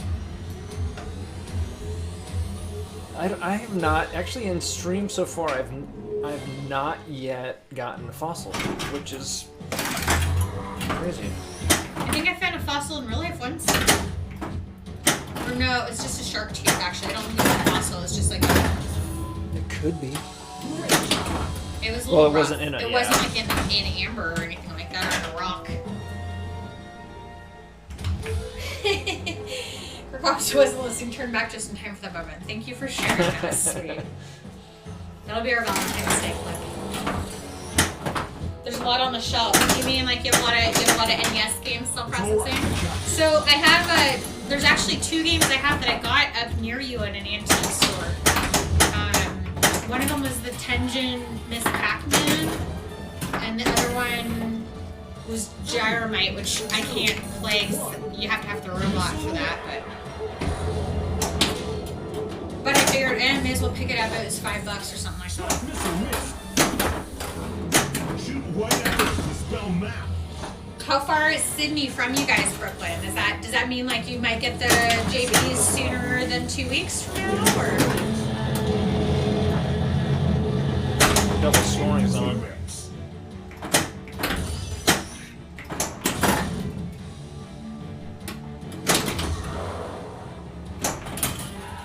I have not actually in stream so far. I've not yet gotten a fossil, which is crazy. I think I found a fossil in real life once. Or no, it's just a shark tooth actually. I don't think it's a fossil, it's just like It could be. it was a Well, little it wasn't rough. in a- It yeah. wasn't like in amber or anything like that or in a rock. Kirk Hobbs wasn't listening, turned back just in time for that moment. Thank you for sharing. That was sweet. That'll be our Valentine's Day clip. There's a lot on the shelf. You mean like you have a lot of NES games still processing? So I have there's actually two games I have that I got up near you in an antique store. One of them was the Tenjin Miss Pac-Man, and the other one was Gyromite, which I can't play 'cause you have to have the robot for that, but I figured, I may as well pick it up. It was $5 or something like that. Shoot right at it to spell map. How far is Sydney from you guys, Brooklyn? Does that mean like you might get the JBs sooner than 2 weeks from now, or? Double scoring's on.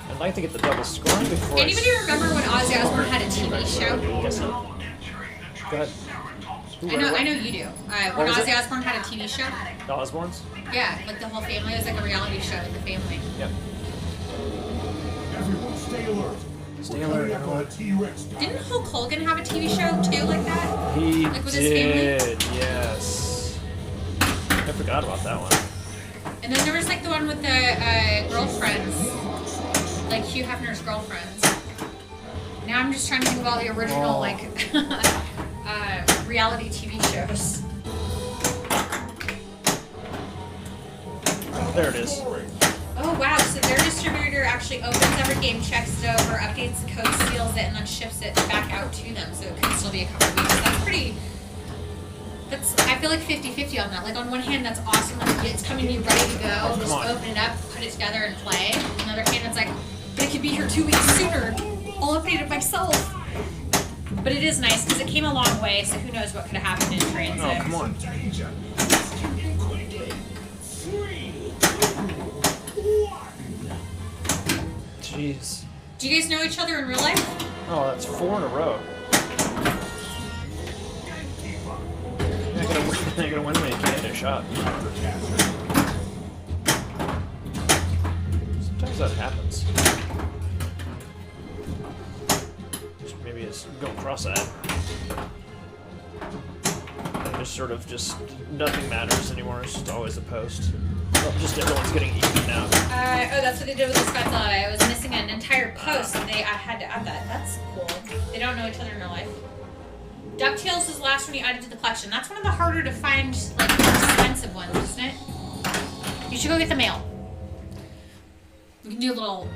I'd like to get the double scoring before. Anybody remember when Ozzy Osbourne had a TV show? Yes, sir. Go ahead. I know you do. When What was Ozzy it? Osbourne had a TV show. The Osbournes? Yeah, like the whole family. It was like a reality show, like the family. Yep. Everyone stay alert. Stay We're alert, coming up on a everyone. T-Rex. Didn't Hulk Hogan have a TV show too, like that? He Like with his family? did, yes. I forgot about that one. And then there was like the one with the girlfriends, like Hugh Hefner's girlfriends. Now I'm just trying to think of all the original Oh. like reality TV shows. There it is. Oh wow! So their distributor actually opens every game, checks it over, updates the code, seals it, and then ships it back out to them. So it could still be a couple weeks. That's pretty. I feel like 50-50 on that. Like on one hand, that's awesome. Like it's coming to you ready to go. Just on. open it up, put it together, and play. On the other hand, it's like, but it could be here 2 weeks sooner. I'll update it myself. But it is nice because it came a long way. So who knows what could have happened in transit. Oh, come on. Danger. Executing quickly. 3, 2, 1. Jeez. Do you guys know each other in real life? Oh, that's 4 in a row. You're not gonna win when you can't hit a shot. Sometimes that happens. Maybe it's going cross that. And just nothing matters anymore. It's just always a post. Well, just everyone's getting even now. Oh, that's what they did with the Spatula. I was missing an entire post, and I had to add that. That's cool. They don't know each other in real life. DuckTales was the last one you added to the collection. That's one of the harder to find, like, more expensive ones, isn't it? You should go get the mail. We can do a little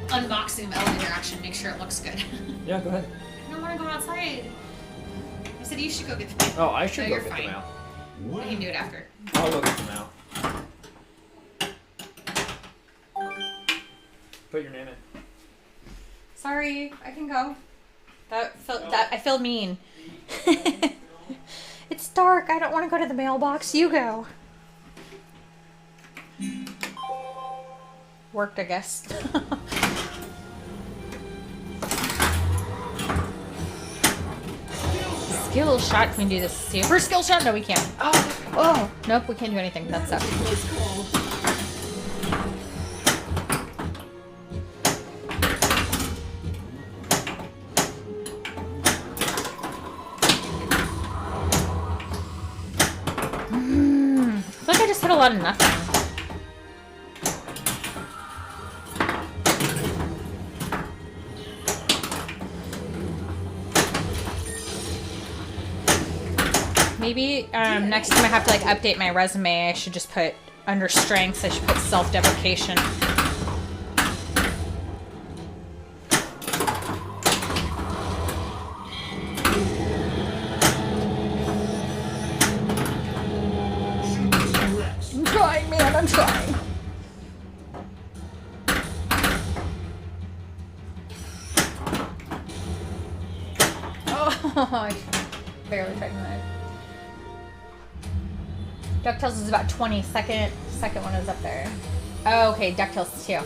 unboxing of elevator action, make sure it looks good. Yeah, go ahead. I don't want to go outside. I said you should go get the mail. Oh, I should No, go you're get fine. the mail. We can do it after. I'll go get the mail. Put your name in. Sorry, I can go. I feel mean. It's dark. I don't want to go to the mailbox. You go. Worked, I guess. Skill shot. Can we do this? Super skill shot? No, we can't. Oh. Nope, we can't do anything. That sucks. I feel like I just hit a lot of nothing. Maybe next time I have to like update my resume, I should just put under strengths. I should put self-deprecation. I'm trying, man. I'm trying. Oh, I barely tried that. DuckTales is about 20. Second one is up there. Oh, okay. DuckTales 2.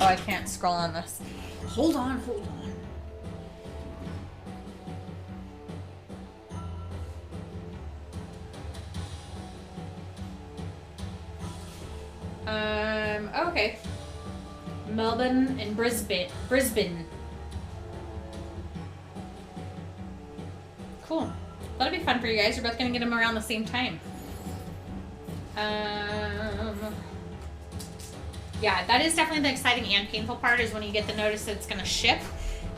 Oh, I can't scroll on this. Hold on. Okay. Melbourne and Brisbane. Cool. That'll be fun for you guys. You're both gonna get them around the same time. Yeah, that is definitely the exciting and painful part is when you get the notice that it's gonna ship,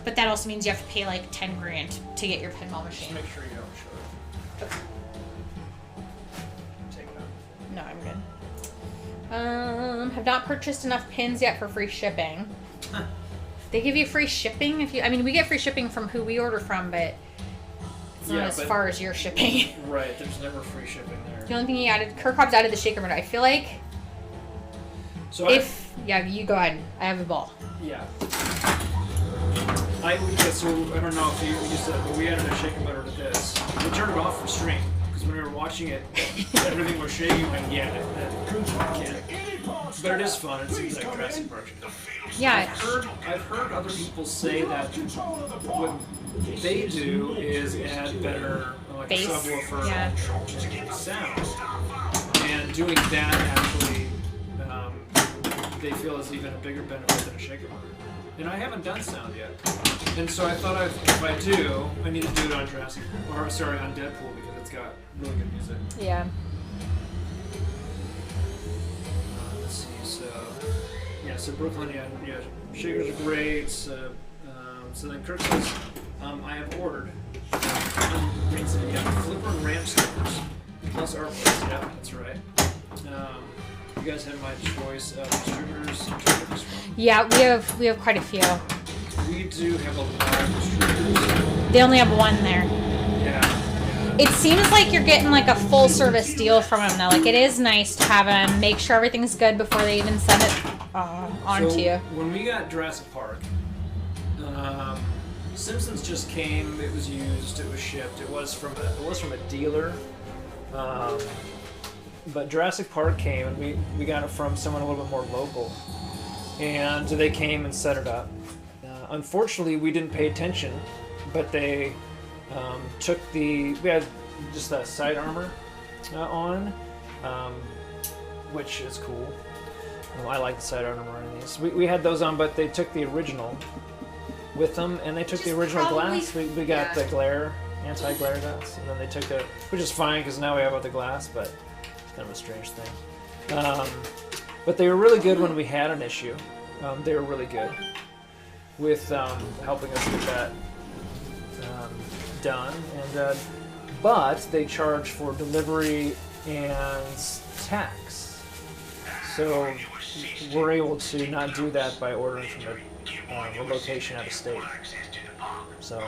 but that also means you have to pay like 10 grand to get your pinball machine. Just make sure you don't show it. Take it out. No, I'm good. Have not purchased enough pins yet for free shipping. They give you free shipping if you. I mean, we get free shipping from who we order from, but it's not as far as your shipping. Right, there's never free shipping there. The only thing he added, Kirk Hobbs added the shaker motor. I feel like So yeah, you go ahead. I have a ball. yeah. I don't know if you said, but we added a shaker motor to this. We turned it off for stream because when we were watching it, everything was shaking. And yeah, I can't. But it is fun. It seems like Jurassic Park. Yeah. I've heard other people say that what they do is add better like Bass. subwoofer Yeah. sound, and doing that actually they feel is even a bigger benefit than a shaker motor. And I haven't done sound yet, and so I thought if I do, I need to do it on on Deadpool because it's got really good music. Yeah. Let's see, so Brooklyn, yeah, shakers are great. So then Kirk says, I have ordered. Flipper and ramp stickers plus our place. Yeah, that's right. You guys have my choice of distributors and distributors. Yeah, we have quite a few. We do have a lot of distributors. They only have one there. Yeah. It seems like you're getting like a full service deal from them though. Like it is nice to have them make sure everything's good before they even send it on to you. When we got Jurassic Park, Simpsons just came. It was used. It was shipped. It was from a dealer. But Jurassic Park came, and we got it from someone a little bit more local, and they came and set it up. Unfortunately, we didn't pay attention, but they took we had just that side armor on, which is cool. I like the side armor on these. We had those on, but they took the original with them, and they took the original glass. We got the glare, anti-glare glass, and then they took it, which is fine because now we have the glass, but it's kind of a strange thing. But they were really good when we had an issue. They were really good with helping us get that done, and but they charge for delivery and tax. So we're able to not do that by ordering from a location out of state. So,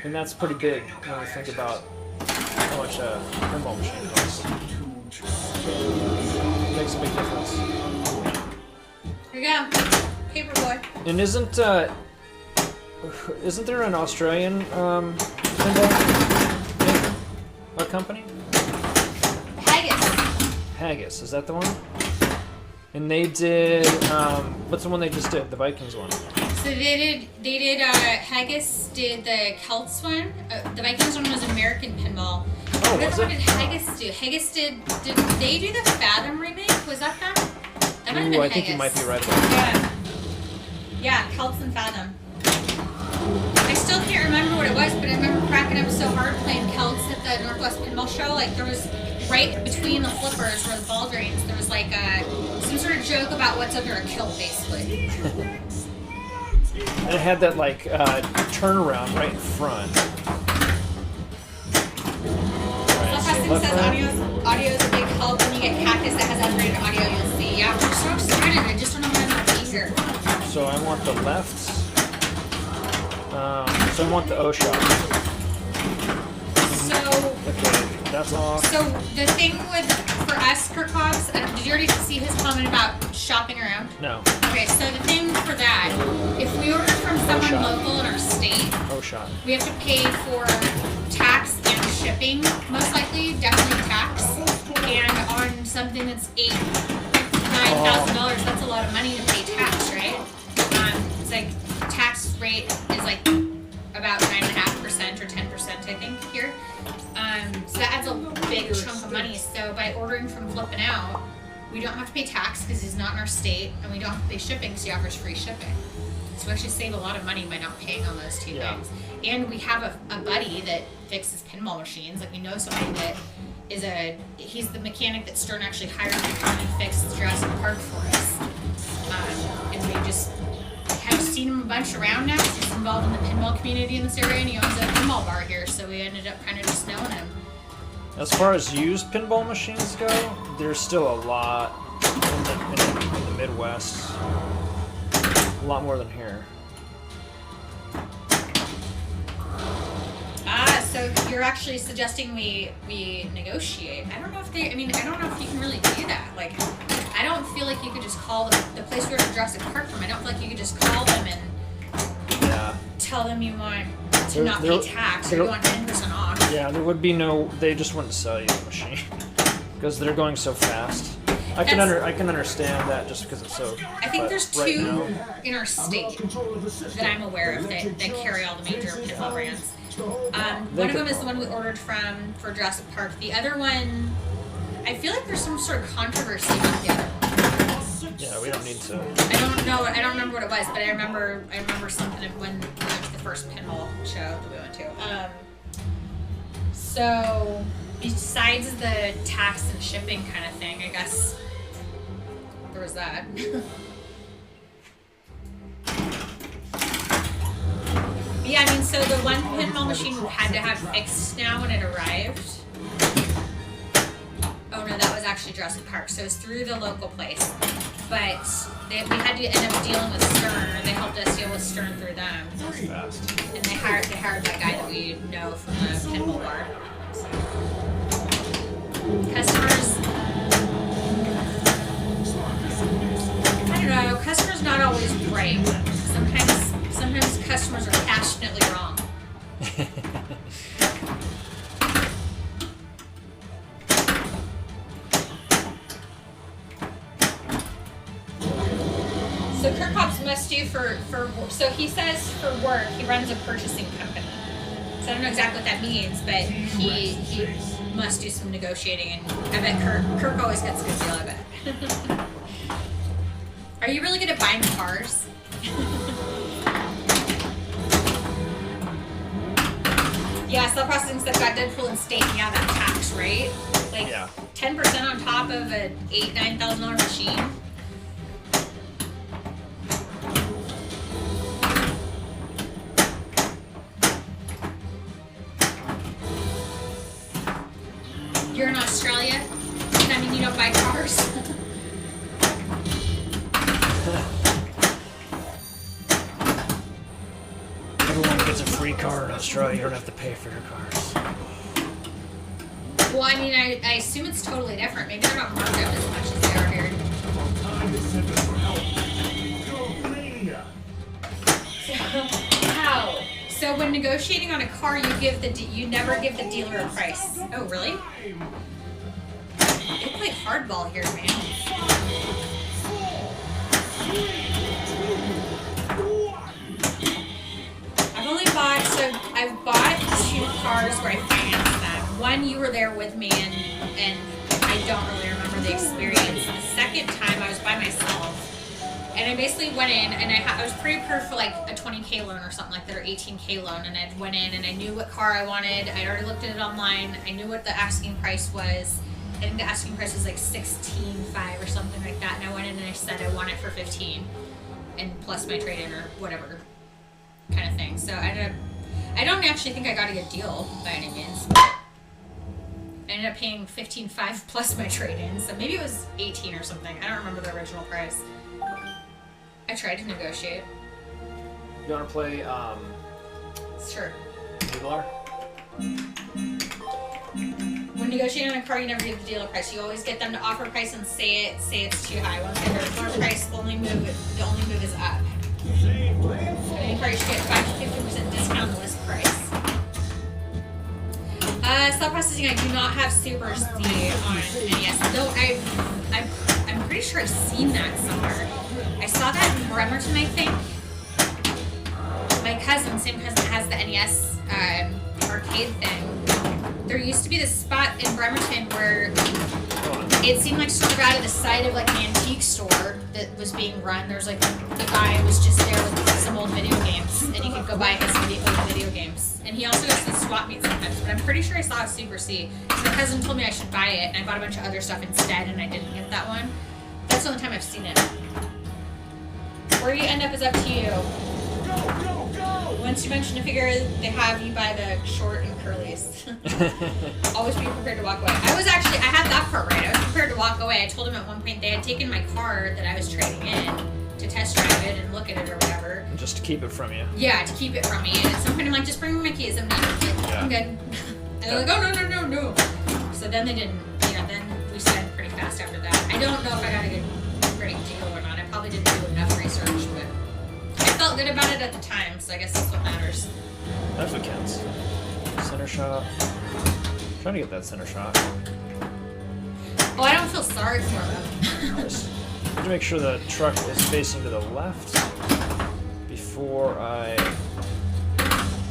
and that's pretty big when we think about how much a pinball machine costs. It makes a big difference. Here you go. Paperboy. And isn't there an Australian pinball maker? A company? Haggis. Haggis, is that the one? And they did what's the one they just did? The Vikings one. So they did Haggis did the Celts one. The Vikings one was American Pinball. Oh, What was did it? Haggis do? Haggis did they do the Fathom remake? Was that them? That might have been Ooh, I think you might Haggis. be right there. Yeah. Yeah, Celts and Fathom. I still can't remember what it was, but I remember cracking up so hard playing Celts at the Northwest Pinball Show. Like there was right between the flippers where the ball drains, there was like some sort of joke about what's under a kilt, basically. And it had that like turnaround right in front. Right, so Testing left says front. audio is a big help when you get Cactus that has upgraded audio. You'll see. Yeah, we're so excited. I just don't know when I'm gonna be here. So I want the left. So I want the O shot. So, Okay, that's off. so the thing for us, Kirk Hobbs, did you already see his comment about shopping around? No, Okay, so the thing for that, if we order from someone shot. local in our state, O shot. we have to pay for tax and shipping, most likely, definitely tax. And on something that's $9,000, that's a lot of money to pay tax, right? It's like tax rate is like about 9.5% or 10%, I think here. So that adds a big chunk of money. So by ordering from Flippin' Out, we don't have to pay tax because he's not in our state, and we don't have to pay shipping because he offers free shipping. So we actually save a lot of money by not paying on those two Yeah. things. And we have a buddy that fixes pinball machines. Like we know somebody that he's the mechanic that Stern actually hired to come and fix Jurassic Park for us. And we just have seen him a bunch around now. He's involved in the pinball community in this area, and he owns a pinball bar here. So we ended up kind of just knowing him. As far as used pinball machines go, there's still a lot in the Midwest. A lot more than here. So you're actually suggesting we negotiate. I don't know if I don't know if you can really do that. Like, I don't feel like you could just call the place we ordered Jurassic Park from. I don't feel like you could just call them and Yeah. tell them you want to There- not there- pay tax or there- you want 10% off. Yeah, there would be no. They just wouldn't sell you the machine because they're going so fast. I can understand that just because it's so. I think but there's right two now- in our state that I'm aware of that carry all the major pinball brands. One of them is the one we ordered from for Jurassic Park. The other one, I feel like there's some sort of controversy about the other one. Yeah, we don't need to. I don't know. I don't remember what it was, but I remember something of when we went to the first pinball show that we went to. So besides the tax and shipping kind of thing, I guess there was that. Yeah, I mean, so the one pinball machine we had to have fixed now when it arrived. Oh no, that was actually Jurassic Park, so it's through the local place. But we had to end up dealing with Stern, or they helped us deal with Stern through them. That's fast. And they hired that guy that we know from the pinball bar. So. Customers, I don't know, customers not always right. Sometimes customers are passionately wrong. So Kirk Hobbs must do so he says for work, he runs a purchasing company. So I don't know exactly what that means, but he must do some negotiating, and I bet Kirk always gets a good deal, I bet. Are you really good at buying cars? Yeah, cell processing stuff got Deadpool and State, yeah, that tax, right? Like Yeah. 10% on top of an $8,000-$9,000 machine. buy cars. Everyone gets a free car in Australia. You don't have to pay for your cars. Well, I mean, I assume it's totally different. Maybe they're not marked up as much as they are here. Time to send us for help. Go mania. How? So when negotiating on a car, you never give the dealer a price. Oh, really? They play hardball here, man. 'I've bought 2 cars where I financed them. One, you were there with me, and I don't really remember the experience. The second time, I was by myself, and I basically went in, and I was pre-approved for like a 20K loan or something like that, or 18K loan, and I went in, and I knew what car I wanted. I'd already looked at it online. I knew what the asking price was. I think the asking price was like $16,500 or something like that, and I went in and I said I want it for $15,000, and plus my trade-in or whatever kind of thing. So I don't actually think I got a good deal by any means. I ended up paying $15,500 plus my trade-in, so maybe it was $18,000 or something. I don't remember the original price. I tried to negotiate. You want to play Sure. Eaglar? When negotiating on a car, you never give the dealer price. You always get them to offer a price and say it's too high. Once they offer a price, the only move is up. Any car you should get 5 to 50% discount on the list price. Cell processing, I do not have Super C on NES. Though I'm pretty sure I've seen that somewhere. I saw that in Bremerton, I think. My cousin, same cousin, has the NES arcade thing. There used to be this spot in Bremerton where it seemed like sort of out of the side of like an antique store that was being run. There's like a guy who was just there with some old video games, and you could go buy his old video games. And he also goes to the swap meet sometimes, but I'm pretty sure I saw a Super C. So my cousin told me I should buy it, and I bought a bunch of other stuff instead, and I didn't get that one. That's the only time I've seen it. Where you end up is up to you. Once you mention a figure they have, you buy the short and curlies. Always be prepared to walk away. I had that part right. I was prepared to walk away. I told him at one point they had taken my car that I was trading in to test drive it and look at it or whatever. Just to keep it from you. Yeah, to keep it from me. And at some point I'm like, just bring me my keys. I'm done. I'm good. And they're like, oh, no. So then they didn't, then we spent pretty fast after that. I don't know if I got a great deal or not. I probably didn't do enough research, but I felt good about it at the time, so I guess that's what matters. That's what counts. Center shot. Trying to get that center shot. Oh, I don't feel sorry for them. Just need to make sure the truck is facing to the left before I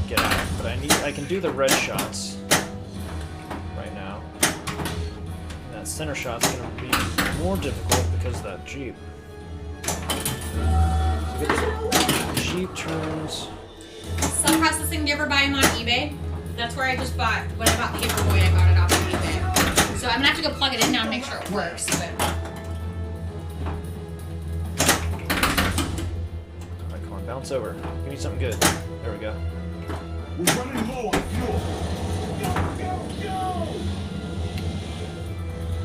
get out. But I can do the red shots right now. And that center shot's gonna be more difficult because of that Jeep. So get the Jeep turns. Cell processing, do you ever buy them on eBay? That's where I just bought, when I bought the Paperboy, I bought it off of eBay. So I'm gonna have to go plug it in now and make sure it works, but. Alright, come on, bounce over. Give me something good. There we go. We're running low on fuel. Go!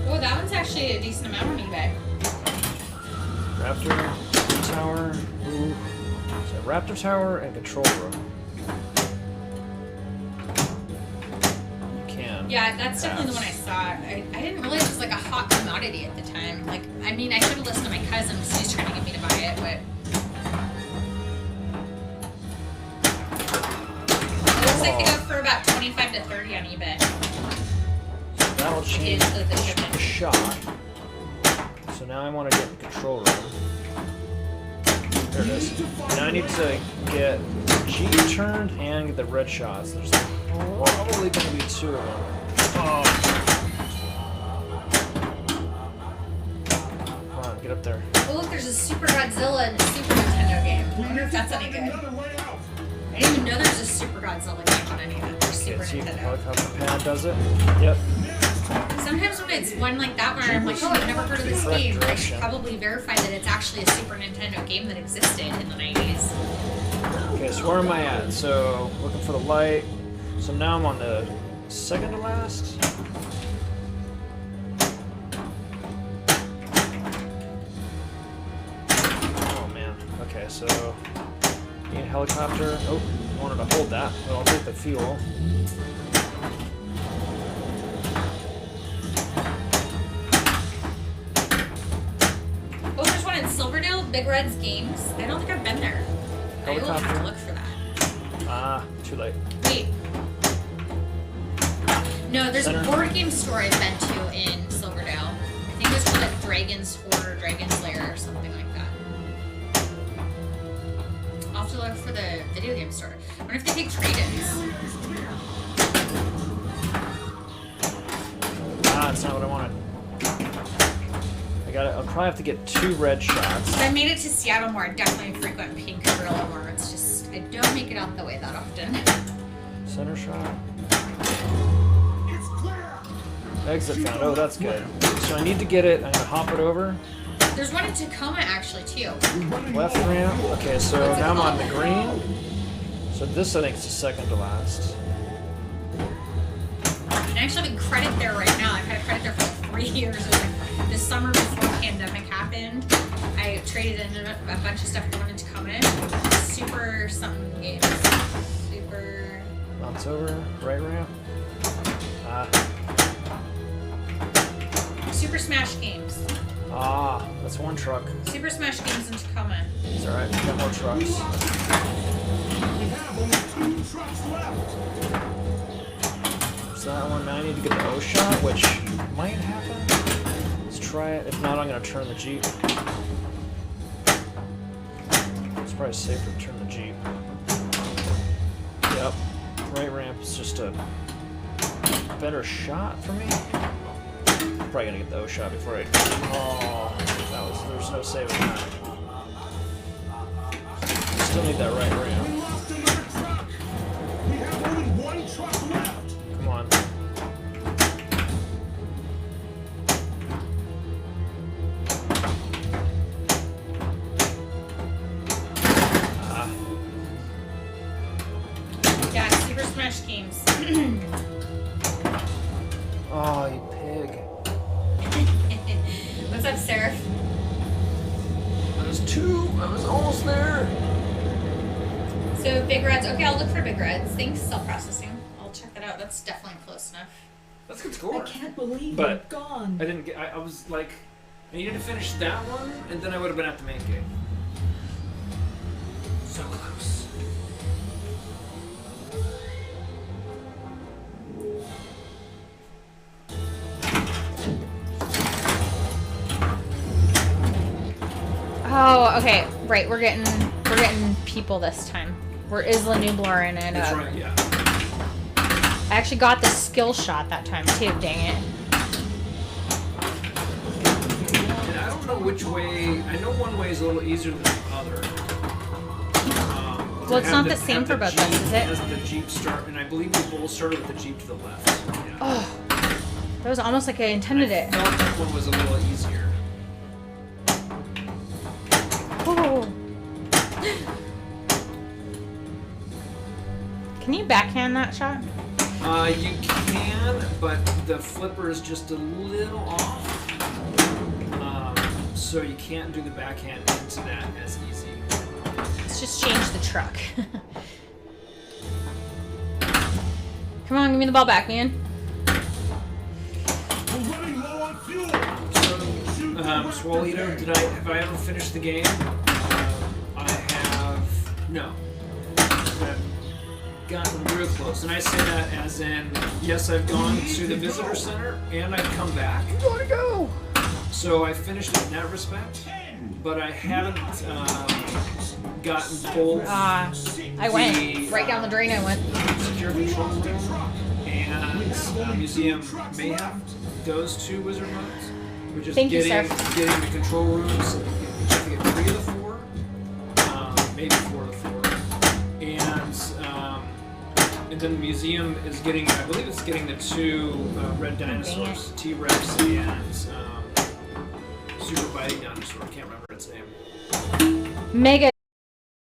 Oh, that one's actually a decent amount on eBay. Raptor Tower. Ooh. So Raptor Tower and Control Room. You can. Yeah, that's definitely the one I pass. saw. I didn't realize it was like a hot commodity at the time. Like, I mean, I should have listened to my cousin because he's trying to get me to buy it, but. It looks like they go for about 25 to 30 on eBay. That'll change Is the the shipment. shot. So now I want to get the control room. There it is. Now I need to get G turned and get the red shots. There's probably going to be 2 of them. Oh. Come on, get up there. Oh, look, there's a Super Godzilla and a Super Nintendo game. I wonder if that's any good. Another way out. I didn't even know there was a Super Godzilla game on any of them. Or Super Okay, see Nintendo. how the pad does it. Yep. Sometimes when it's one like that where I'm like, oh, I've never heard of this Correct game, I should direction. probably verify that it's actually a Super Nintendo game that existed in the 90s. Okay, so where am I at? So, looking for the light. So now I'm on the second to last. so need a helicopter. Oh, I wanted to hold that, but I'll take the fuel. Oh, there's one in Silverdale, Big Red's Games. I don't think I've been there. I will have to Helicopter. look for that. Ah, too late. Wait. No, there's Center. a board game store I've been to in Silverdale. I think it was called like Dragon's Hoard or Dragon's Lair or something like that. I'll have to look for the video game store. I wonder if they take trade-ins. Ah, that's not what I wanted. I'll probably have to get 2 red shots. If I made it to Seattle more, I definitely frequent Pink Gorilla more. It's just, I don't make it out the way that often. Center shot. It's clear. Exit found. Oh, that's good. So I need to get it. I'm gonna hop it over. There's one in Tacoma actually too. Left ramp. Okay, so now I'm on the green. So this I think is the second to last. And I actually have a credit there right now. I've had a credit there for like 3 years. It was like this summer before the pandemic happened. I traded in a bunch of stuff going into Tacoma. Super something games. Super. Bounce over. Right ramp. Super Smash Games. Ah, that's one truck. Super Smash Games in Tacoma. It's alright, we got more trucks. We have only 2 trucks left. So that one, now I need to get the O shot, which might happen. Let's try it. If not, I'm gonna turn the Jeep. It's probably safer to turn the Jeep. Yep. Right ramp is just a better shot for me. Probably gonna get the O shot before I. Oh, there's no saving that. Still need that right ramp. We lost another truck. We have only 1 truck left. Come on. Yeah, Super Smash Games. Oh, you pig. What's up, Seraph? That was 2. I was almost there. So Big Reds. Okay, I'll look for Big Reds. Thanks, self-processing. I'll check that out. That's definitely close enough. That's a good score. I can't believe But- you're gone. I didn't get. I was like, I needed to finish that one, and then I would have been at the main game. So close. Oh, okay. Right, we're getting people this time. We're Isla Nublar and That's right. Yeah. I actually got the skill shot that time too. Dang it. And I don't know which way. I know one way is a little easier than the other. Well, it's not the same for both of us, is it? As the Jeep start, and I believe we both started with the Jeep to the left. Yeah. Oh, that was almost like I intended I it. felt that one was a little easier. Oh. Can you backhand that shot? You can, but the flipper is just a little off. So you can't do the backhand into that as easy. Let's just change the truck. Come on, give me the ball back, man. We're running low on fuel. So, Swalito, have I ever finished the game? I have, no. I've gotten real close, and I say that as in, yes, I've gone to the visitor center, and I've come back. Gotta go. So I finished it in that respect, but I haven't gotten both I went right down the drain. I went. Secure Control Room and Museum Mayhem, those 2 wizard modes. We're just Thank you, getting sir. the control rooms. You have to get 3 of the 4, maybe 4 of the 4, and then the museum is getting, I believe it's getting the 2 red dinosaurs, T-Rex and Super Biting Dinosaur. I can't remember its name. Mega